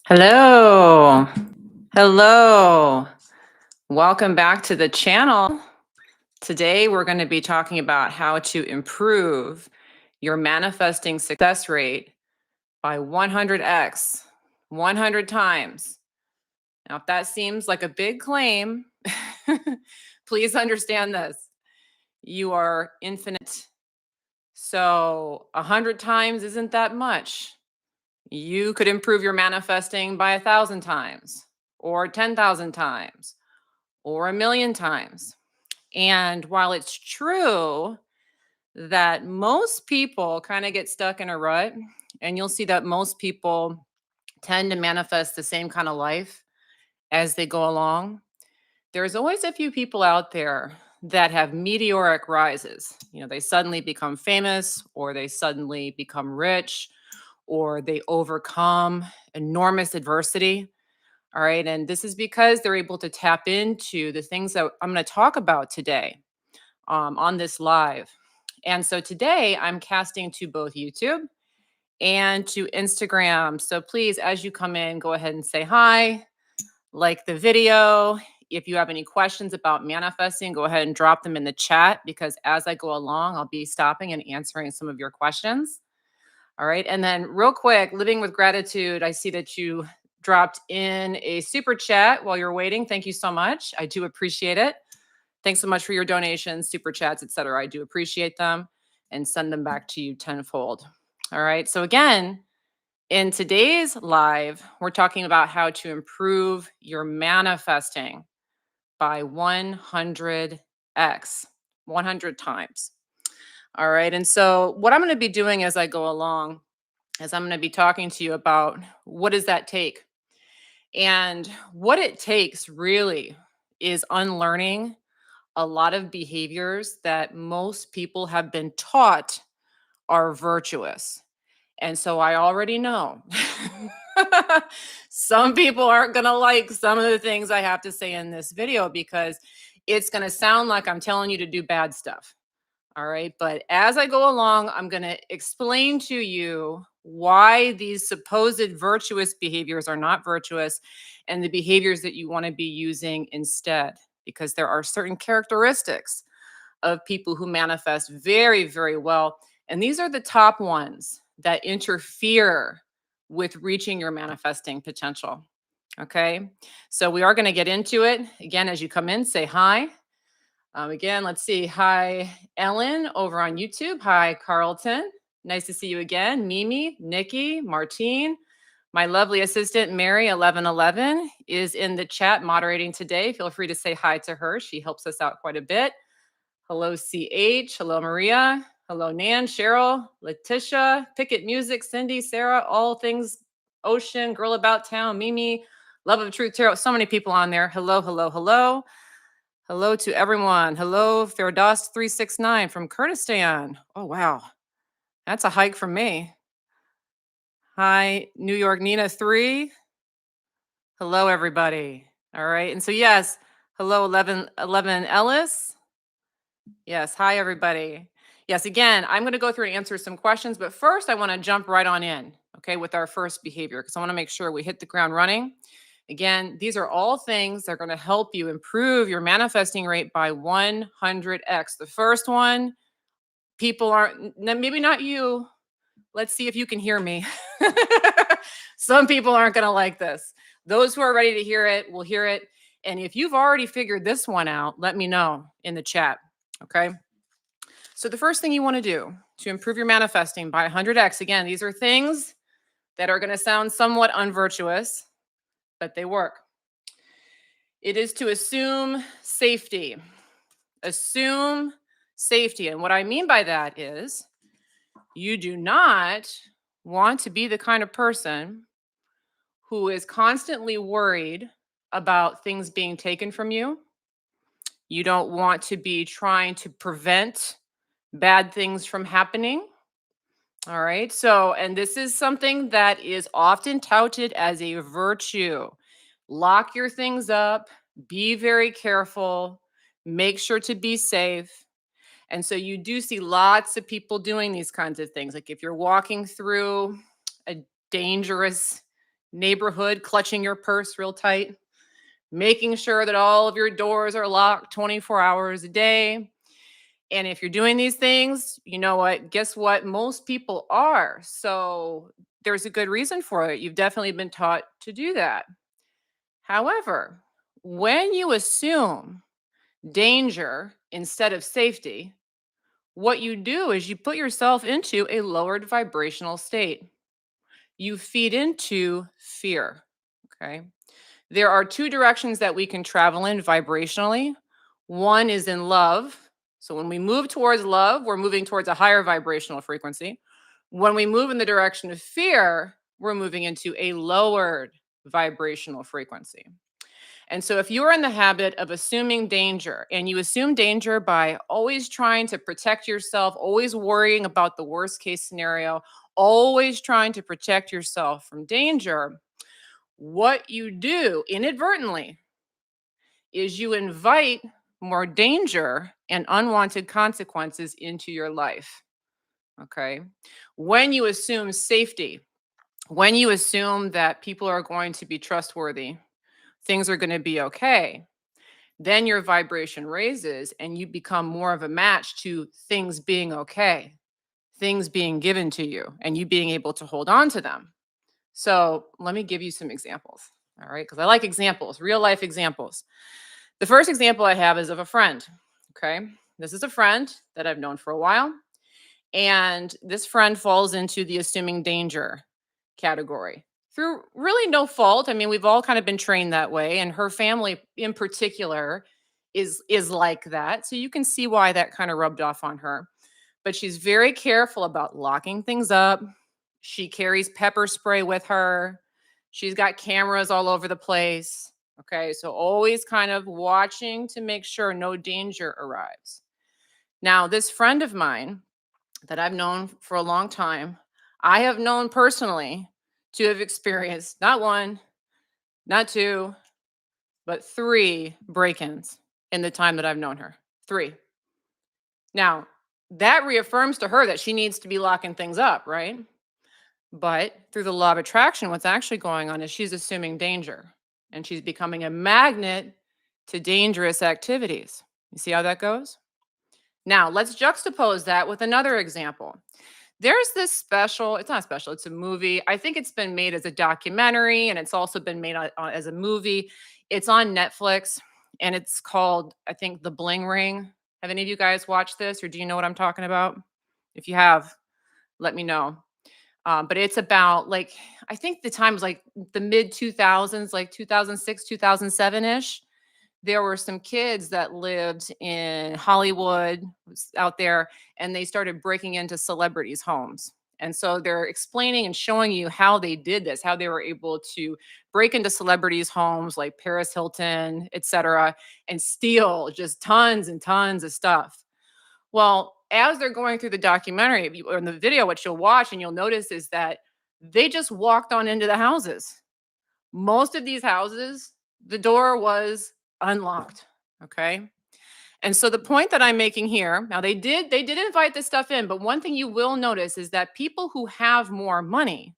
Hello. Hello. Welcome back to the channel. Today, we're going to be talking about how to improve your manifesting success rate by 100x, 100 times. Now, if that seems like a big claim, please understand this. You are infinite. So 100 times isn't that much. You could improve your manifesting by 1,000 times or 10,000 times or 1,000,000 times. And while it's true that most people kind of get stuck in a rut, and you'll see that most people tend to manifest the same kind of life as they go along, there's always a few people out there that have meteoric rises. They suddenly become famous, or they suddenly become rich, or they overcome enormous adversity. All right. And this is because they're able to tap into the things that I'm going to talk about today on this live. And so today I'm casting to both YouTube and to Instagram. So please, as you come in, go ahead and say hi, like the video. If you have any questions about manifesting, go ahead and drop them in the chat, because as I go along, I'll be stopping and answering some of your questions. All right. And then, real quick, living with gratitude, I see that you dropped in a super chat while you're waiting. Thank you so much. I do appreciate it. Thanks so much for your donations, super chats, etc. I do appreciate them and send them back to you tenfold. All right. So, again, in today's live, we're talking about how to improve your manifesting by 100x, 100 times. All right. And so, what I'm going to be doing as I go along is I'm going to be talking to you about what does that take? And what it takes really is unlearning a lot of behaviors that most people have been taught are virtuous. And so I already know some people aren't going to like some of the things I have to say in this video, because it's going to sound like I'm telling you to do bad stuff. All right. But as I go along, I'm going to explain to you why these supposed virtuous behaviors are not virtuous, and the behaviors that you want to be using instead, because there are certain characteristics of people who manifest very, very well. And these are the top ones that interfere with reaching your manifesting potential. Okay. So we are going to get into it. Again, as you come in, say hi. Again, let's see. Hi, Ellen over on YouTube. Hi, Carlton. Nice to see you again. Mimi, Nikki, Martine. My lovely assistant, Mary 1111, is in the chat moderating today. Feel free to say hi to her. She helps us out quite a bit. Hello, CH. Hello, Maria. Hello, Nan, Cheryl, Letitia, Picket Music, Cindy, Sarah, All Things Ocean, Girl About Town, Mimi, Love of Truth Tarot. So many people on there. Hello, hello, hello. Hello to everyone. Hello, Ferdos369 from Kurdistan. Oh, wow. That's a hike from me. Hi, New York Nina 3. Hello, everybody. All right. And so, yes, hello, 11 Ellis. Yes. Hi, everybody. Yes. Again, I'm going to go through and answer some questions, but first I want to jump right on in, okay, with our first behavior, because I want to make sure we hit the ground running. Again, these are all things that are going to help you improve your manifesting rate by 100x. The first one, people aren't, maybe not you. Let's see if you can hear me. Some people aren't going to like this. Those who are ready to hear it will hear it. And if you've already figured this one out, let me know in the chat. Okay. So the first thing you want to do to improve your manifesting by 100x, again, these are things that are going to sound somewhat unvirtuous, but they work. It is to assume safety. Assume safety. And what I mean by that is you do not want to be the kind of person who is constantly worried about things being taken from you. You don't want to be trying to prevent bad things from happening. All right. So, and this is something that is often touted as a virtue. Lock your things up, be very careful, make sure to be safe. And so you do see lots of people doing these kinds of things. Like if you're walking through a dangerous neighborhood, clutching your purse real tight, making sure that all of your doors are locked 24 hours a day. And if you're doing these things, you know what? Guess what? Most people are. So there's a good reason for it. You've definitely been taught to do that. However, when you assume danger instead of safety, what you do is you put yourself into a lowered vibrational state. You feed into fear. Okay. There are two directions that we can travel in vibrationally. One is in love. So when we move towards love, we're moving towards a higher vibrational frequency. When we move in the direction of fear, we're moving into a lowered vibrational frequency. And so, if you're in the habit of assuming danger and you assume danger by always trying to protect yourself, always worrying about the worst case scenario, always trying to protect yourself from danger, what you do inadvertently is you invite more danger and unwanted consequences into your life. Okay. When you assume safety, when you assume that people are going to be trustworthy, things are going to be okay, then your vibration raises and you become more of a match to things being okay, things being given to you, and you being able to hold on to them. So let me give you some examples. All right. Because I like examples, real life examples. The first example I have is of a friend. Okay. This is a friend that I've known for a while. And this friend falls into the assuming danger category through really no fault. I mean, we've all kind of been trained that way, and her family in particular is like that. So you can see why that kind of rubbed off on her. But she's very careful about locking things up. She carries pepper spray with her. She's got cameras all over the place. Okay, so always kind of watching to make sure no danger arrives. Now, this friend of mine that I've known for a long time, I have known personally to have experienced not one, not two, but three break ins in the time that I've known her. Three. Now, that reaffirms to her that she needs to be locking things up, right? But through the law of attraction, what's actually going on is she's assuming danger and she's becoming a magnet to dangerous activities. You see how that goes? Now, let's juxtapose that with another example. There's this special, it's not special, it's a movie. I think it's been made as a documentary and it's also been made as a movie. It's on Netflix and it's called, I think, The Bling Ring. Have any of you guys watched this or do you know what I'm talking about? If you have, let me know. But it's about like, I think the time was like the mid 2000s, like 2006, 2007 ish. There were some kids that lived in Hollywood out there, and they started breaking into celebrities' homes. And so they're explaining and showing you how they did this, how they were able to break into celebrities' homes like Paris Hilton, et cetera, and steal just tons and tons of stuff. Well, as they're going through the documentary or in the video, what you'll watch and you'll notice is that they just walked on into the houses. Most of these houses, the door was unlocked. Okay. And so the point that I'm making here, now they did invite this stuff in, but one thing you will notice is that people who have more money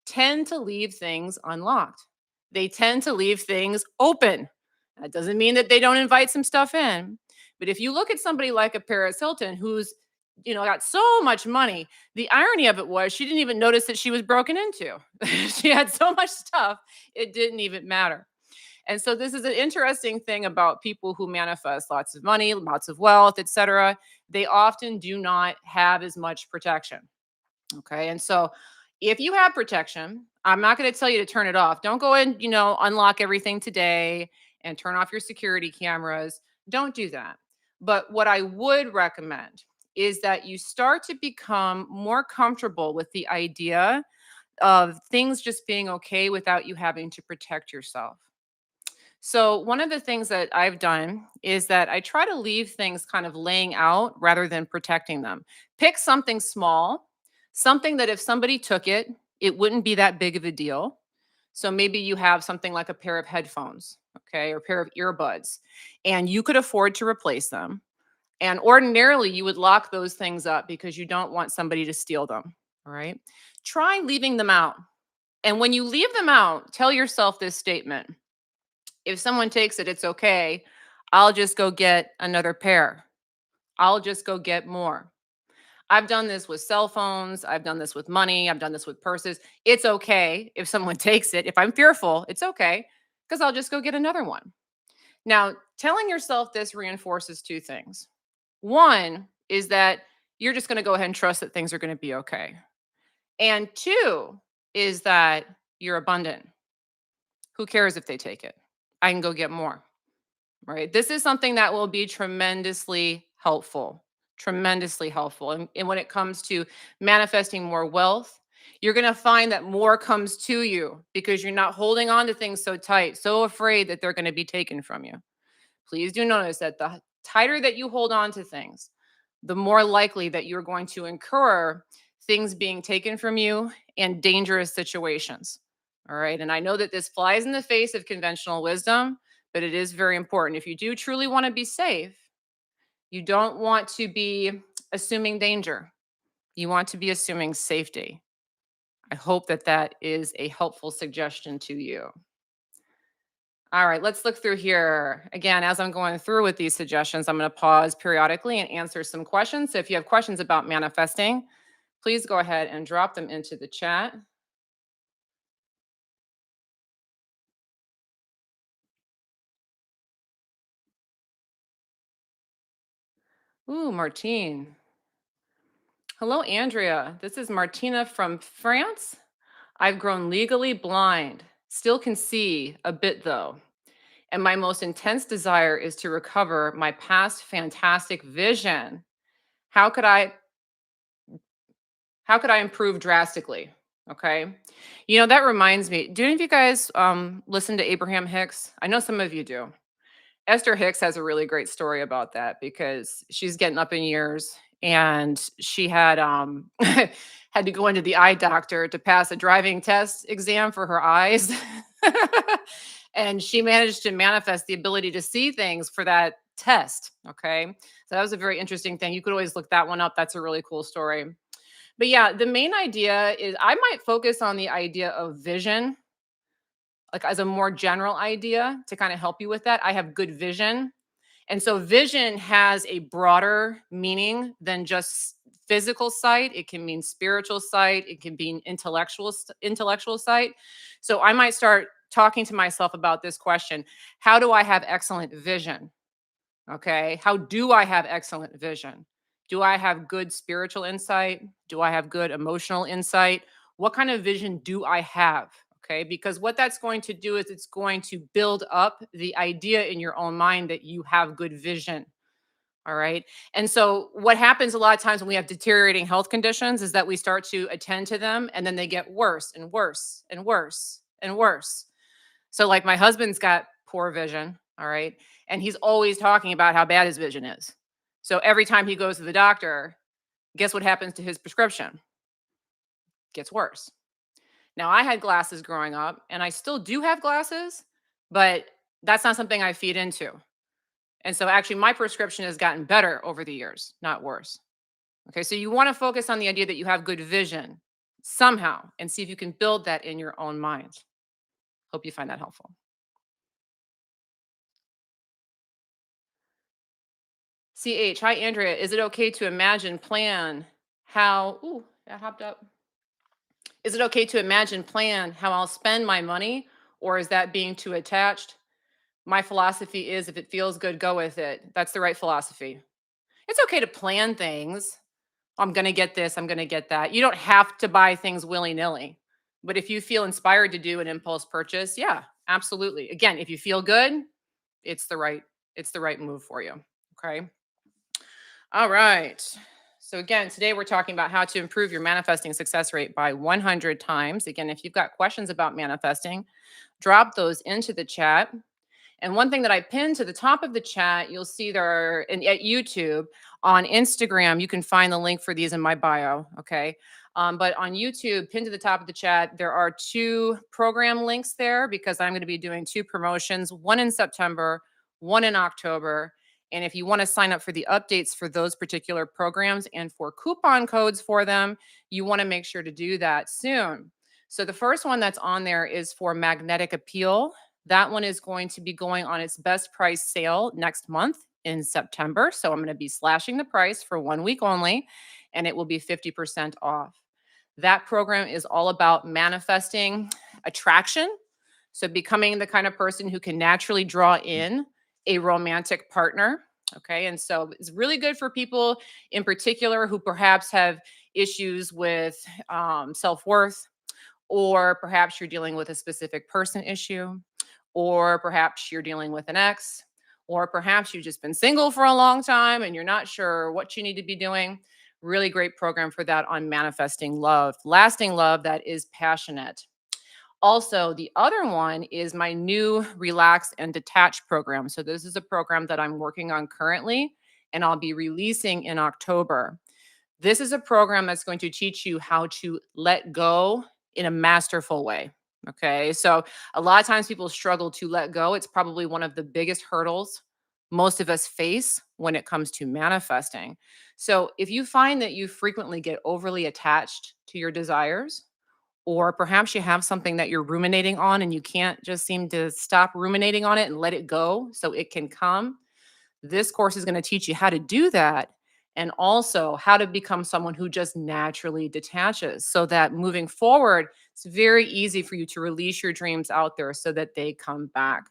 tend to leave things unlocked. They tend to leave things open. That doesn't mean that they don't invite some stuff in. But if you look at somebody like a Paris Hilton who's got so much money, the irony of it was she didn't even notice that she was broken into. She had so much stuff, it didn't even matter. And so this is an interesting thing about people who manifest lots of money, lots of wealth, etc. They often do not have as much protection. Okay. And so if you have protection, I'm not going to tell you to turn it off. Don't go and, unlock everything today and turn off your security cameras. Don't do that. But what I would recommend is that you start to become more comfortable with the idea of things just being okay without you having to protect yourself. So, one of the things that I've done is that I try to leave things kind of laying out rather than protecting them. Pick something small, something that if somebody took it, it wouldn't be that big of a deal. So, maybe you have something like a pair of headphones, okay, or a pair of earbuds, and you could afford to replace them. And ordinarily, you would lock those things up because you don't want somebody to steal them. All right. Try leaving them out. And when you leave them out, tell yourself this statement: if someone takes it, it's okay. I'll just go get another pair. I'll just go get more. I've done this with cell phones. I've done this with money. I've done this with purses. It's okay if someone takes it. If I'm fearful, it's okay because I'll just go get another one. Now, telling yourself this reinforces two things. One is that you're just going to go ahead and trust that things are going to be okay. And two is that you're abundant. Who cares if they take it? I can go get more, right? This is something that will be tremendously helpful. And when it comes to manifesting more wealth, you're going to find that more comes to you because you're not holding on to things so tight, so afraid that they're going to be taken from you. Please do notice that the tighter that you hold on to things, the more likely that you're going to incur things being taken from you and dangerous situations. All right. And I know that this flies in the face of conventional wisdom, but it is very important. If you do truly want to be safe, you don't want to be assuming danger. You want to be assuming safety. I hope that that is a helpful suggestion to you. All right, let's look through here. Again, as I'm going through with these suggestions, I'm going to pause periodically and answer some questions. So if you have questions about manifesting, please go ahead and drop them into the chat. Ooh, Martine. Hello, Andrea. This is Martina from France. I've grown legally blind, still can see a bit though. And my most intense desire is to recover my past fantastic vision. How could I How could I improve drastically? Okay. That reminds me. Do any of you guys listen to Abraham Hicks? I know some of you do. Esther Hicks has a really great story about that because she's getting up in years and she had had to go into the eye doctor to pass a driving test exam for her eyes. And she managed to manifest the ability to see things for that test. Okay. So that was a very interesting thing. You could always look that one up. That's a really cool story. But yeah, the main idea is I might focus on the idea of vision, like as a more general idea to kind of help you with that. I have good vision. And so vision has a broader meaning than just physical sight. It can mean spiritual sight, it can be intellectual sight. So I might start talking to myself about this question. How do I have excellent vision? Okay. How do I have excellent vision? Do I have good spiritual insight? Do I have good emotional insight? What kind of vision do I have? Okay. Because what that's going to do is it's going to build up the idea in your own mind that you have good vision. All right. And so, what happens a lot of times when we have deteriorating health conditions is that we start to attend to them and then they get worse and worse and worse and worse. So, like, my husband's got poor vision, all right? And he's always talking about how bad his vision is. So, every time he goes to the doctor, guess what happens to his prescription? Gets worse. Now, I had glasses growing up, and I still do have glasses, but that's not something I feed into. And so, actually, my prescription has gotten better over the years, not worse. Okay, so you want to focus on the idea that you have good vision somehow and see if you can build that in your own mind. Hope you find that helpful. CH, hi Andrea. Is it okay to imagine, plan how? Ooh, I hopped up. Is it okay to imagine, plan how I'll spend my money, or is that being too attached? My philosophy is if it feels good, go with it. That's the right philosophy. It's okay to plan things. I'm going to get this, I'm going to get that. You don't have to buy things willy nilly. But if you feel inspired to do an impulse purchase, yeah, absolutely. Again, if you feel good, it's the right it's the right move for you. Okay? All right. So again, today we're talking about how to improve your manifesting success rate by 100 times. Again, if you've got questions about manifesting, drop those into the chat. And one thing that I pinned to the top of the chat, you'll see there are at YouTube, on Instagram, you can find the link for these in my bio. Okay. But on YouTube, pinned to the top of the chat, there are two program links there because I'm going to be doing two promotions, one in September, one in October. And if you want to sign up for the updates for those particular programs and for coupon codes for them, you want to make sure to do that soon. So the first one that's on there is for magnetic appeal. That one is going to be going on its best price sale next month in September. So I'm going to be slashing the price for 1 week only, and it will be 50% off. That program is all about manifesting attraction. So becoming the kind of person who can naturally draw in a romantic partner. Okay. And so it's really good for people in particular who perhaps have issues with self worth, or perhaps you're dealing with a specific person issue, or perhaps you're dealing with an ex, or perhaps you've just been single for a long time and you're not sure what you need to be doing. Really great program for that on manifesting love, lasting love that is passionate. Also, the other one is my new Relax and Detach program. So, this is a program that I'm working on currently, and I'll be releasing in October. This is a program that's going to teach you how to let go in a masterful way. Okay. So, a lot of times people struggle to let go. It's probably one of the biggest hurdles most of us face when it comes to manifesting. So, if you find that you frequently get overly attached to your desires, or perhaps you have something that you're ruminating on and you can't just seem to stop ruminating on it and let it go so it can come, this course is going to teach you how to do that, and also how to become someone who just naturally detaches so that moving forward, it's very easy for you to release your dreams out there so that they come back.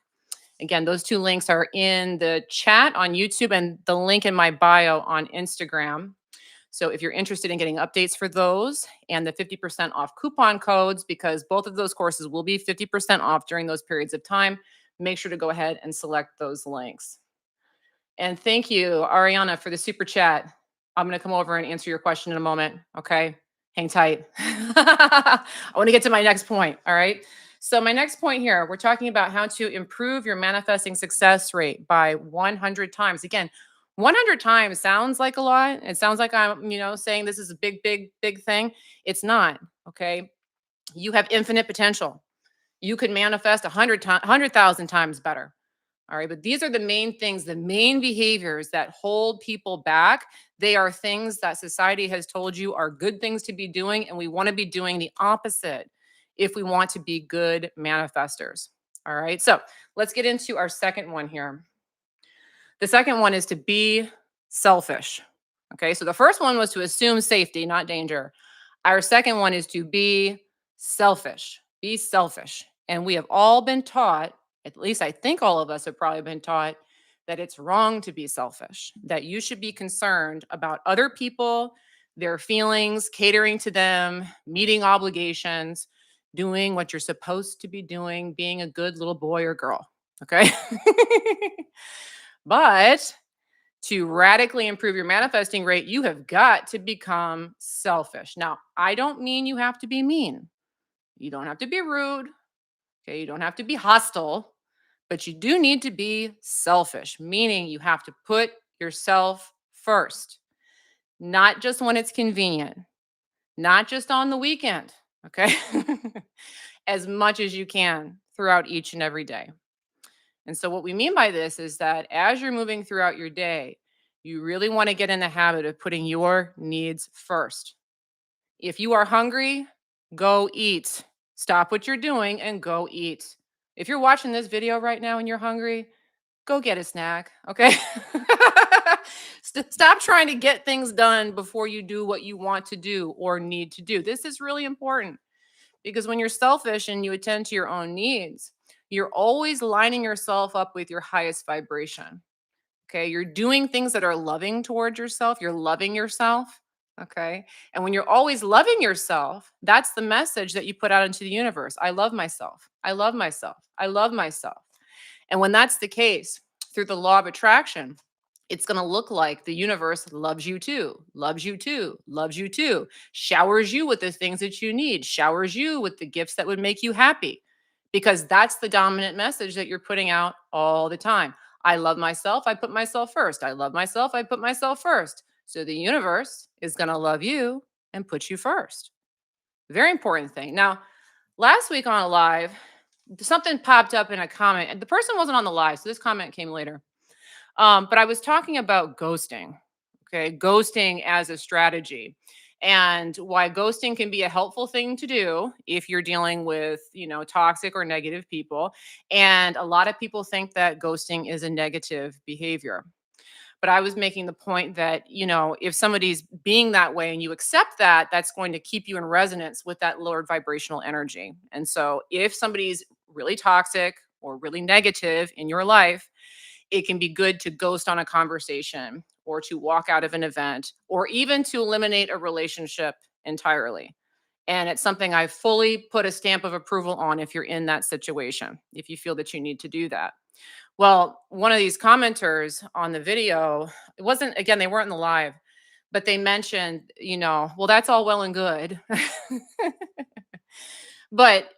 Again, those two links are in the chat on YouTube and the link in my bio on Instagram. So if you're interested in getting updates for those and the 50% off coupon codes, because both of those courses will be 50% off during those periods of time, make sure to go ahead and select those links. And thank you, Ariana, for the super chat. I'm going to come over and answer your question in a moment. Okay. Hang tight. I want to get to my next point. All right. So, my next point here, we're talking about how to improve your manifesting success rate by 100 times. Again, 100 times sounds like a lot. It sounds like I'm, saying this is a big, big, big thing. It's not. Okay. You have infinite potential. You could manifest 100,000 times better. All right. But these are the main things, the main behaviors that hold people back. They are things that society has told you are good things to be doing. And we want to be doing the opposite if we want to be good manifestors. All right. So let's get into our second one here. The second one is to be selfish. Okay. So the first one was to assume safety, not danger. Our second one is to be selfish. Be selfish. And we have all been taught, at least I think all of us have probably been taught, that it's wrong to be selfish, that you should be concerned about other people, their feelings, catering to them, meeting obligations, doing what you're supposed to be doing, being a good little boy or girl. Okay. But to radically improve your manifesting rate, you have got to become selfish. Now, I don't mean you have to be mean. You don't have to be rude. Okay. You don't have to be hostile, but you do need to be selfish, meaning you have to put yourself first, not just when it's convenient, not just on the weekend. Okay. As much as you can throughout each and every day. And so, what we mean by this is that as you're moving throughout your day, you really want to get in the habit of putting your needs first. If you are hungry, go eat. Stop what you're doing and go eat. If you're watching this video right now and you're hungry, go get a snack. Okay. Stop trying to get things done before you do what you want to do or need to do. This is really important because when you're selfish and you attend to your own needs, you're always lining yourself up with your highest vibration. Okay. You're doing things that are loving towards yourself. You're loving yourself. Okay. And when you're always loving yourself, that's the message that you put out into the universe. I love myself. I love myself. I love myself. And when that's the case, through the law of attraction, it's going to look like the universe loves you too, loves you too, loves you too, showers you with the things that you need, showers you with the gifts that would make you happy, because that's the dominant message that you're putting out all the time. I love myself. I put myself first. I love myself. I put myself first. So the universe is going to love you and put you first. Very important thing. Now, last week on a live, something popped up in a comment, and the person wasn't on the live, so this comment came later. But I was talking about ghosting, okay, ghosting as a strategy. and why ghosting can be a helpful thing to do if you're dealing with, toxic or negative people. And a lot of people think that ghosting is a negative behavior. But I was making the point that, if somebody's being that way and you accept that, that's going to keep you in resonance with that lowered vibrational energy. And so if somebody's really toxic or really negative in your life, it can be good to ghost on a conversation or to walk out of an event or even to eliminate a relationship entirely. And it's something I fully put a stamp of approval on if you're in that situation, if you feel that you need to do that. Well, one of these commenters on the video, it wasn't, again, they weren't in the live, but they mentioned, well, that's all well and good. But,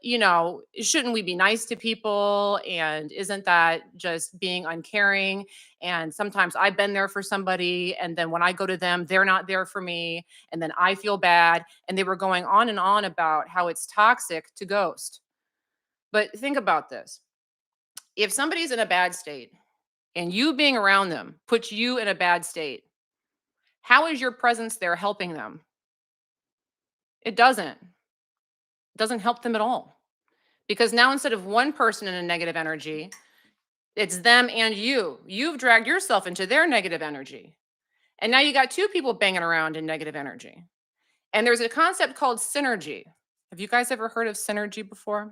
shouldn't we be nice to people? And isn't that just being uncaring? And sometimes I've been there for somebody, and then when I go to them, they're not there for me. And then I feel bad. And they were going on and on about how it's toxic to ghost. But think about this, if somebody's in a bad state and you being around them puts you in a bad state, how is your presence there helping them? It doesn't. It doesn't help them at all. Because now instead of one person in a negative energy, it's them and you. You've dragged yourself into their negative energy. And now you got two people banging around in negative energy. And there's a concept called synergy. Have you guys ever heard of synergy before?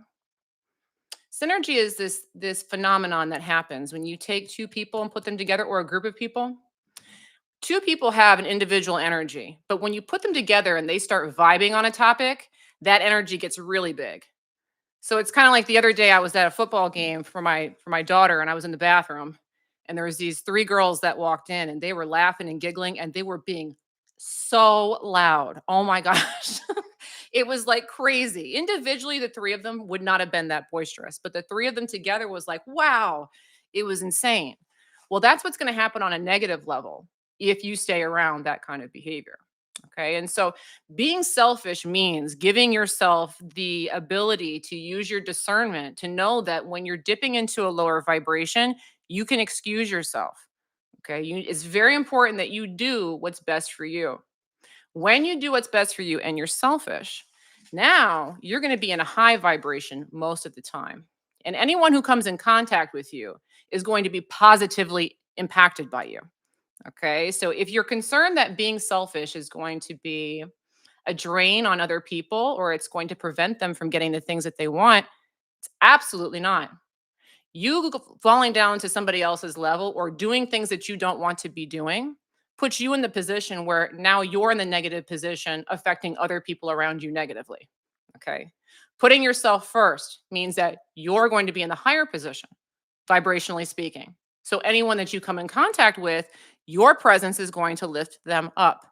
Synergy is this phenomenon that happens when you take two people and put them together, or a group of people. Two people have an individual energy, but when you put them together and they start vibing on a topic, that energy gets really big. So it's kind of like the other day I was at a football game for my daughter, and I was in the bathroom, and there was these three girls that walked in, and they were laughing and giggling and they were being so loud. Oh my gosh. It was like crazy. Individually, the three of them would not have been that boisterous, but the three of them together was like, wow, it was insane. Well, that's what's going to happen on a negative level if you stay around that kind of behavior. Okay. And so being selfish means giving yourself the ability to use your discernment to know that when you're dipping into a lower vibration, you can excuse yourself. Okay. It's very important that you do what's best for you. When you do what's best for you and you're selfish, now you're going to be in a high vibration most of the time. And anyone who comes in contact with you is going to be positively impacted by you. Okay. So if you're concerned that being selfish is going to be a drain on other people or it's going to prevent them from getting the things that they want, it's absolutely not. Falling down to somebody else's level or doing things that you don't want to be doing puts you in the position where now you're in the negative position, affecting other people around you negatively. Okay. Putting yourself first means that you're going to be in the higher position, vibrationally speaking. So anyone that you come in contact with, your presence is going to lift them up.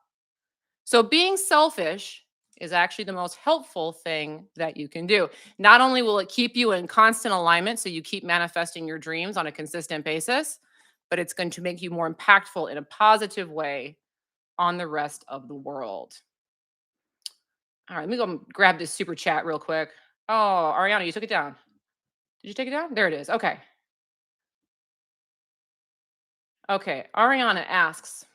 So being selfish is actually the most helpful thing that you can do. Not only will it keep you in constant alignment so you keep manifesting your dreams on a consistent basis, but it's going to make you more impactful in a positive way on the rest of the world. All right, let me go grab this super chat real quick. Oh, Ariana, you took it down. Did you take it down? There it is. Okay. Okay. Ariana asks,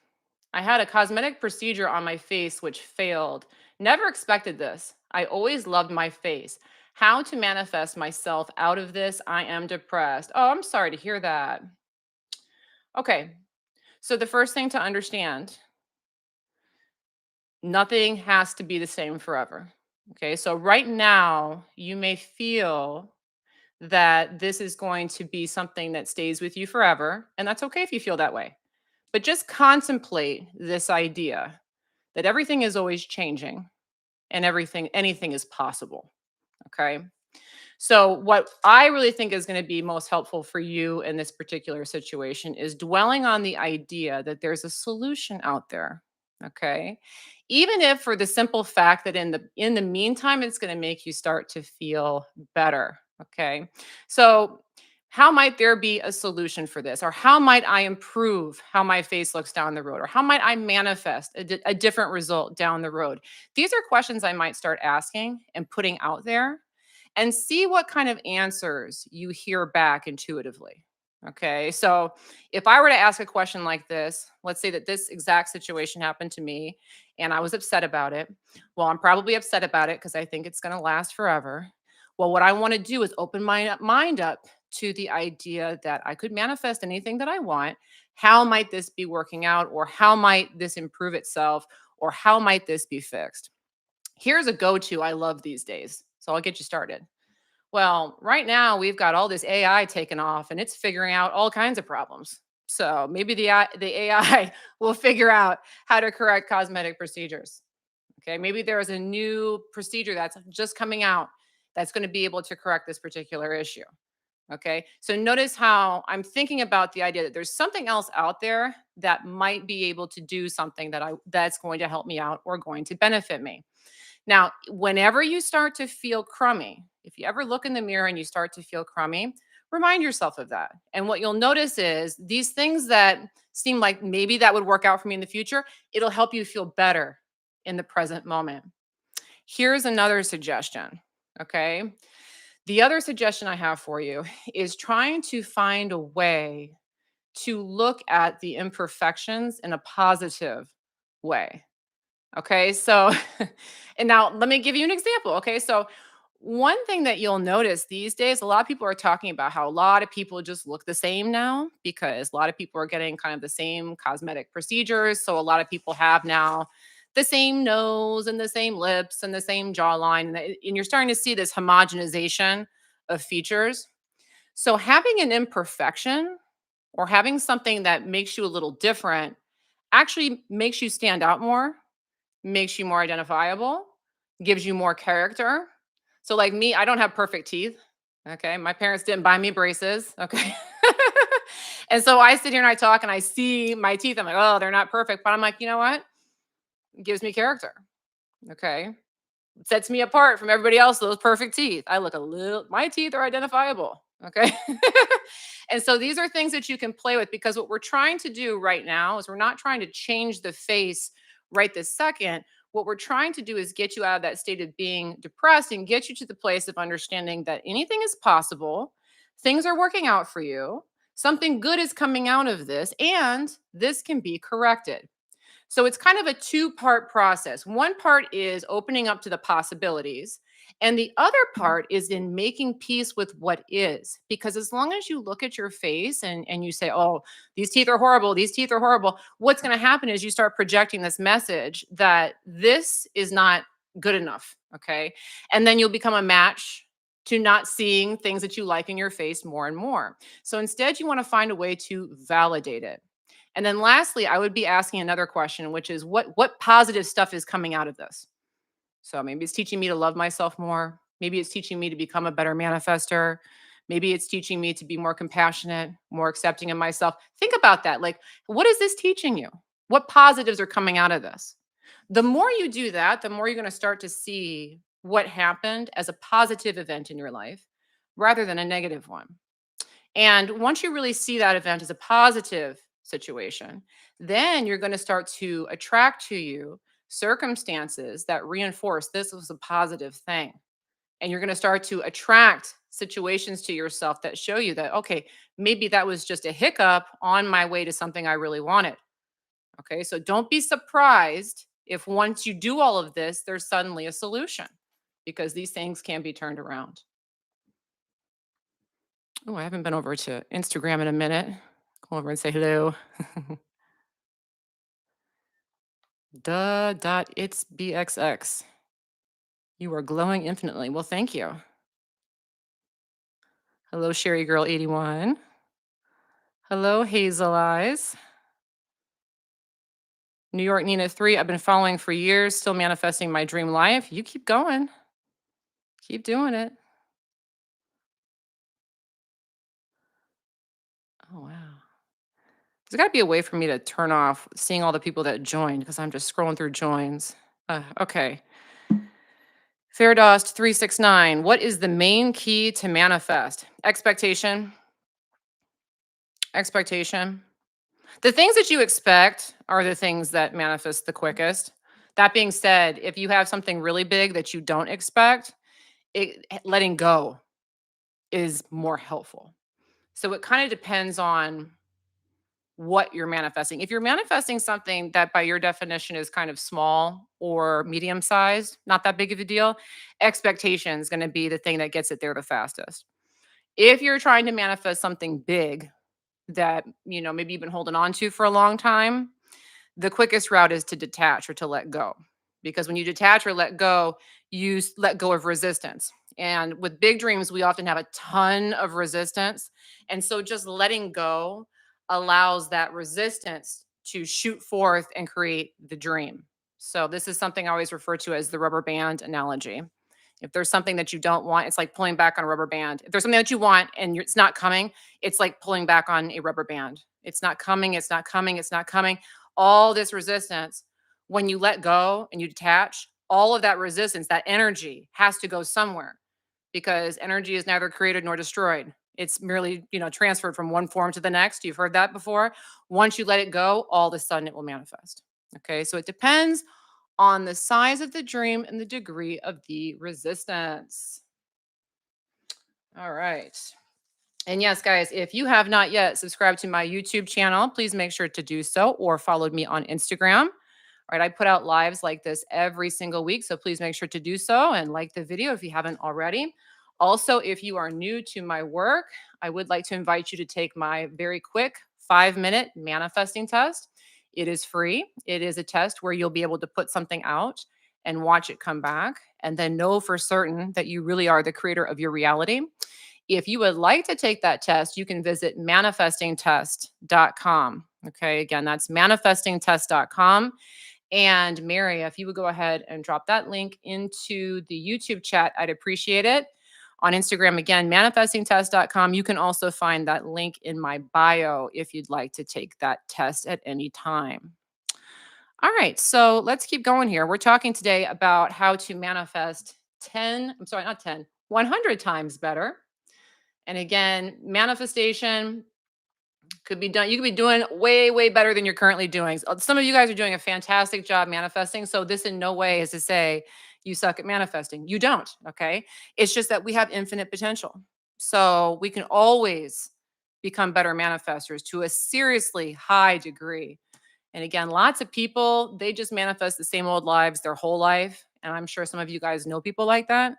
I had a cosmetic procedure on my face which failed. Never expected this. I always loved my face. How to manifest myself out of this? I am depressed. Oh, I'm sorry to hear that. Okay. So, the first thing to understand, nothing has to be the same forever. Okay. So, right now, you may feel that this is going to be something that stays with you forever. And that's okay if you feel that way. But just contemplate this idea that everything is always changing and anything is possible. Okay. So, what I really think is going to be most helpful for you in this particular situation is dwelling on the idea that there's a solution out there. Okay. Even if for the simple fact that in the meantime, it's going to make you start to feel better. Okay. So, how might there be a solution for this? Or how might I improve how my face looks down the road? Or how might I manifest a different result down the road? These are questions I might start asking and putting out there and see what kind of answers you hear back intuitively. Okay. So if I were to ask a question like this, let's say that this exact situation happened to me and I was upset about it. Well, I'm probably upset about it because I think it's going to last forever. Well, what I want to do is open my mind up to the idea that I could manifest anything that I want. How might this be working out? Or how might this improve itself? Or how might this be fixed? Here's a go to I love these days. So I'll get you started. Well, right now we've got all this AI taken off and it's figuring out all kinds of problems. So maybe the AI will figure out how to correct cosmetic procedures. Okay. Maybe there is a new procedure that's just coming out that's going to be able to correct this particular issue. Okay. So notice how I'm thinking about the idea that there's something else out there that might be able to do something that's going to help me out or going to benefit me. Now, whenever you start to feel crummy, if you ever look in the mirror and you start to feel crummy, remind yourself of that. And what you'll notice is these things that seem like maybe that would work out for me in the future, it'll help you feel better in the present moment. Here's another suggestion. Okay. The other suggestion I have for you is trying to find a way to look at the imperfections in a positive way. Okay, so and now let me give you an example. Okay, so one thing that you'll notice these days, a lot of people are talking about how a lot of people just look the same now because a lot of people are getting kind of the same cosmetic procedures. So a lot of people have now the same nose and the same lips and the same jawline, and you're starting to see this homogenization of features. So having an imperfection or having something that makes you a little different actually makes you stand out more, makes you more identifiable, gives you more character. So, like me, I don't have perfect teeth. Okay. My parents didn't buy me braces. Okay. And so I sit here and I talk and I see my teeth. I'm like, oh, they're not perfect. But I'm like, you know what? It gives me character. Okay. It sets me apart from everybody else, those perfect teeth. I look a little, my teeth are identifiable. Okay. And so these are things that you can play with because what we're trying to do right now is we're not trying to change the face right this second. What we're trying to do is get you out of that state of being depressed and get you to the place of understanding that anything is possible. Things are working out for you. Something good is coming out of this, and this can be corrected. So it's kind of a two-part process. One part is opening up to the possibilities, and the other part is in making peace with what is. Because as long as you look at your face and you say, "Oh, these teeth are horrible. These teeth are horrible," what's going to happen is you start projecting this message that this is not good enough, okay? And then you'll become a match to not seeing things that you like in your face more and more. So instead, you want to find a way to validate it. And then lastly, I would be asking another question, which is what positive stuff is coming out of this? So maybe it's teaching me to love myself more. Maybe it's teaching me to become a better manifester. Maybe it's teaching me to be more compassionate, more accepting of myself. Think about that. Like, what is this teaching you? What positives are coming out of this? The more you do that, the more you're going to start to see what happened as a positive event in your life rather than a negative one. And once you really see that event as a positive situation, then you're going to start to attract to you circumstances that reinforce this was a positive thing. And you're going to start to attract situations to yourself that show you that, okay, maybe that was just a hiccup on my way to something I really wanted. Okay. So don't be surprised if once you do all of this, there's suddenly a solution because these things can be turned around. Oh, I haven't been over to Instagram in a minute. Go over and say hello. Duh dot it's BXX. You are glowing infinitely. Well, thank you. Hello, Sherry Girl 81. Hello, Hazel Eyes. New York Nina 3. I've been following for years, still manifesting my dream life. You keep going. Keep doing it. Oh wow. There's got to be a way for me to turn off seeing all the people that joined because I'm just scrolling through joins. Okay. Fairdost 369. What is the main key to manifest? Expectation. Expectation. The things that you expect are the things that manifest the quickest. That being said, if you have something really big that you don't expect, letting go is more helpful. So it kind of depends on what you're manifesting. If you're manifesting something that by your definition is kind of small or medium sized, not that big of a deal, expectation is going to be the thing that gets it there the fastest. If you're trying to manifest something big that, maybe you've been holding on to for a long time, the quickest route is to detach or to let go. Because when you detach or let go, let go of resistance. And with big dreams, we often have a ton of resistance. And so just letting go allows that resistance to shoot forth and create the dream. So this is something I always refer to as the rubber band analogy. If there's something that you don't want, it's like pulling back on a rubber band. If there's something that you want and it's not coming, it's like pulling back on a rubber band. It's not coming, it's not coming, it's not coming. All this resistance, when you let go and you detach, all of that resistance, that energy has to go somewhere because energy is neither created nor destroyed. It's merely, transferred from one form to the next. You've heard that before. Once you let it go, all of a sudden it will manifest. Okay. So it depends on the size of the dream and the degree of the resistance. All right. And yes, guys, if you have not yet subscribed to my YouTube channel, please make sure to do so or follow me on Instagram. All right, I put out lives like this every single week, so please make sure to do so and like the video if you haven't already. Also, if you are new to my work, I would like to invite you to take my very quick 5-minute manifesting test. It is free. It is a test where you'll be able to put something out and watch it come back and then know for certain that you really are the creator of your reality. If you would like to take that test, you can visit manifestingtest.com. Okay, again, that's manifestingtest.com. And Mary, if you would go ahead and drop that link into the YouTube chat, I'd appreciate it. On Instagram, again, manifestingtest.com. You can also find that link in my bio if you'd like to take that test at any time. All right, so let's keep going here. We're talking today about how to manifest 10, I'm sorry, not 10, 100 times better. And again, manifestation could be done. You could be doing way, way better than you're currently doing. Some of you guys are doing a fantastic job manifesting. So this in no way is to say you suck at manifesting. You don't. Okay. It's just that we have infinite potential. So we can always become better manifestors to a seriously high degree. And again, lots of people, they just manifest the same old lives their whole life. And I'm sure some of you guys know people like that.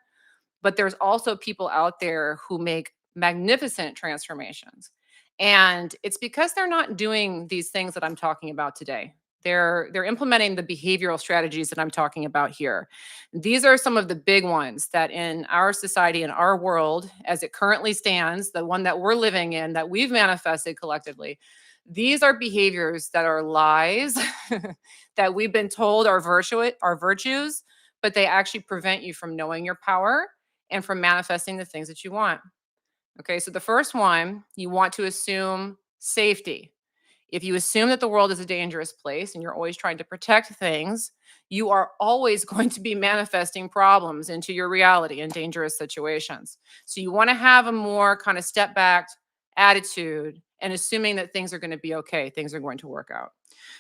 But there's also people out there who make magnificent transformations. And it's because they're not doing these things that I'm talking about today. They're implementing the behavioral strategies that I'm talking about here. These are some of the big ones that in our society, in our world, as it currently stands, the one that we're living in, that we've manifested collectively, these are behaviors that are lies that we've been told are virtues, but they actually prevent you from knowing your power and from manifesting the things that you want. Okay, so the first one, you want to assume safety. If you assume that the world is a dangerous place and you're always trying to protect things, you are always going to be manifesting problems into your reality in dangerous situations. So you want to have a more kind of step back attitude and assuming that things are going to be okay, things are going to work out.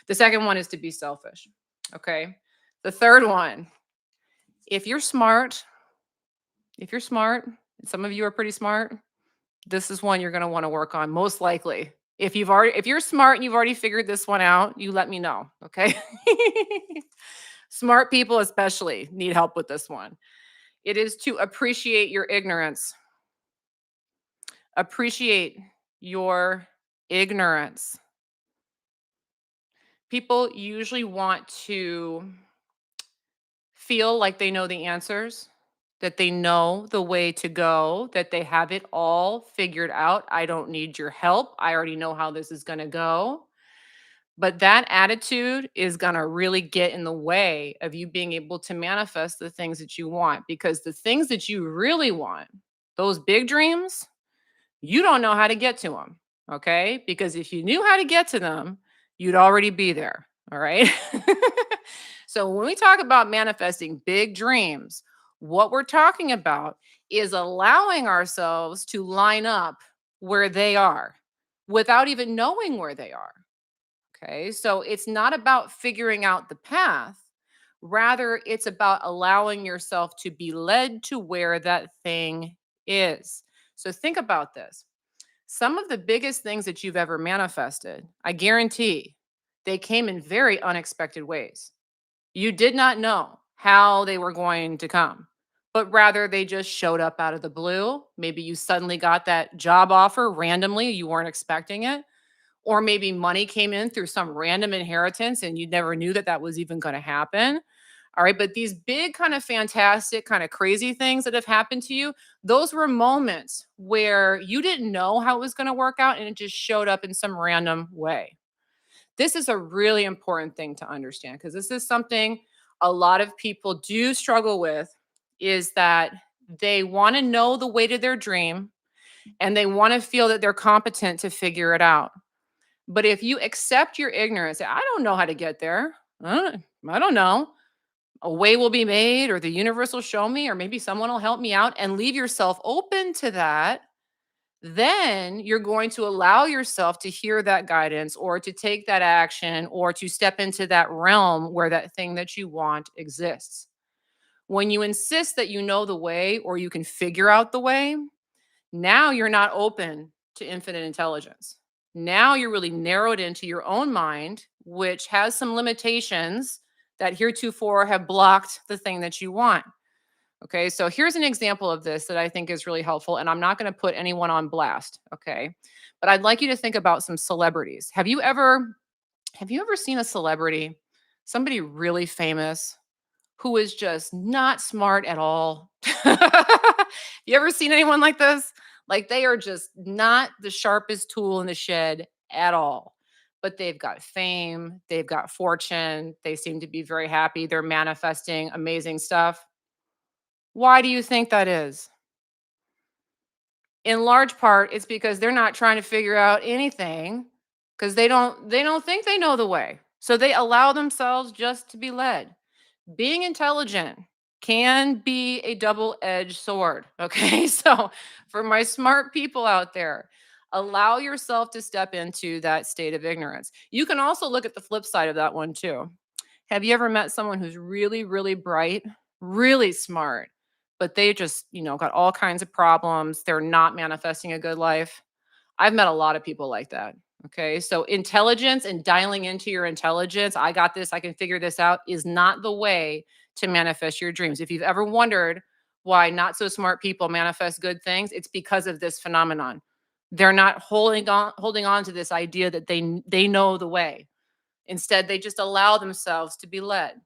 The second one is to be selfish. Okay. The third one, if you're smart, and some of you are pretty smart, this is one you're going to want to work on most likely. If you're smart and you've already figured this one out, you let me know, okay? Smart people especially need help with this one. It is to appreciate your ignorance. Appreciate your ignorance. People usually want to feel like they know the answers, that they know the way to go, that they have it all figured out. I don't need your help. I already know how this is going to go. But that attitude is going to really get in the way of you being able to manifest the things that you want because the things that you really want, those big dreams, you don't know how to get to them. Okay? Because if you knew how to get to them, you'd already be there. All right? So when we talk about manifesting big dreams, what we're talking about is allowing ourselves to line up where they are without even knowing where they are. Okay. So it's not about figuring out the path. Rather, it's about allowing yourself to be led to where that thing is. So think about this. Some of the biggest things that you've ever manifested, I guarantee they came in very unexpected ways. You did not know how they were going to come, but rather they just showed up out of the blue. Maybe you suddenly got that job offer randomly, you weren't expecting it. Or maybe money came in through some random inheritance and you never knew that that was even going to happen. All right. But these big, kind of fantastic, kind of crazy things that have happened to you, those were moments where you didn't know how it was going to work out and it just showed up in some random way. This is a really important thing to understand because this is something a lot of people do struggle with is that they want to know the way to their dream and they want to feel that they're competent to figure it out. But if you accept your ignorance, I don't know how to get there. I don't know. A way will be made, or the universe will show me, or maybe someone will help me out, and leave yourself open to that, then you're going to allow yourself to hear that guidance or to take that action or to step into that realm where that thing that you want exists. When you insist that you know the way or you can figure out the way, now you're not open to infinite intelligence. Now you're really narrowed into your own mind, which has some limitations that heretofore have blocked the thing that you want. Okay, so here's an example of this that I think is really helpful, and I'm not going to put anyone on blast. Okay, but I'd like you to think about some celebrities. Have you ever seen a celebrity, somebody really famous, who is just not smart at all? You ever seen anyone like this? Like they are just not the sharpest tool in the shed at all. But they've got fame, they've got fortune, they seem to be very happy, they're manifesting amazing stuff. Why do you think that is? In large part, it's because they're not trying to figure out anything because they don't think they know the way. So they allow themselves just to be led. Being intelligent can be a double-edged sword. Okay. So for my smart people out there, allow yourself to step into that state of ignorance. You can also look at the flip side of that one too. Have you ever met someone who's really, really bright, really smart, but they just, got all kinds of problems? They're not manifesting a good life. I've met a lot of people like that. Okay. So intelligence and dialing into your intelligence, I got this, I can figure this out, is not the way to manifest your dreams. If you've ever wondered why not so smart people manifest good things, it's because of this phenomenon. They're not holding on to this idea that they know the way. Instead, they just allow themselves to be led.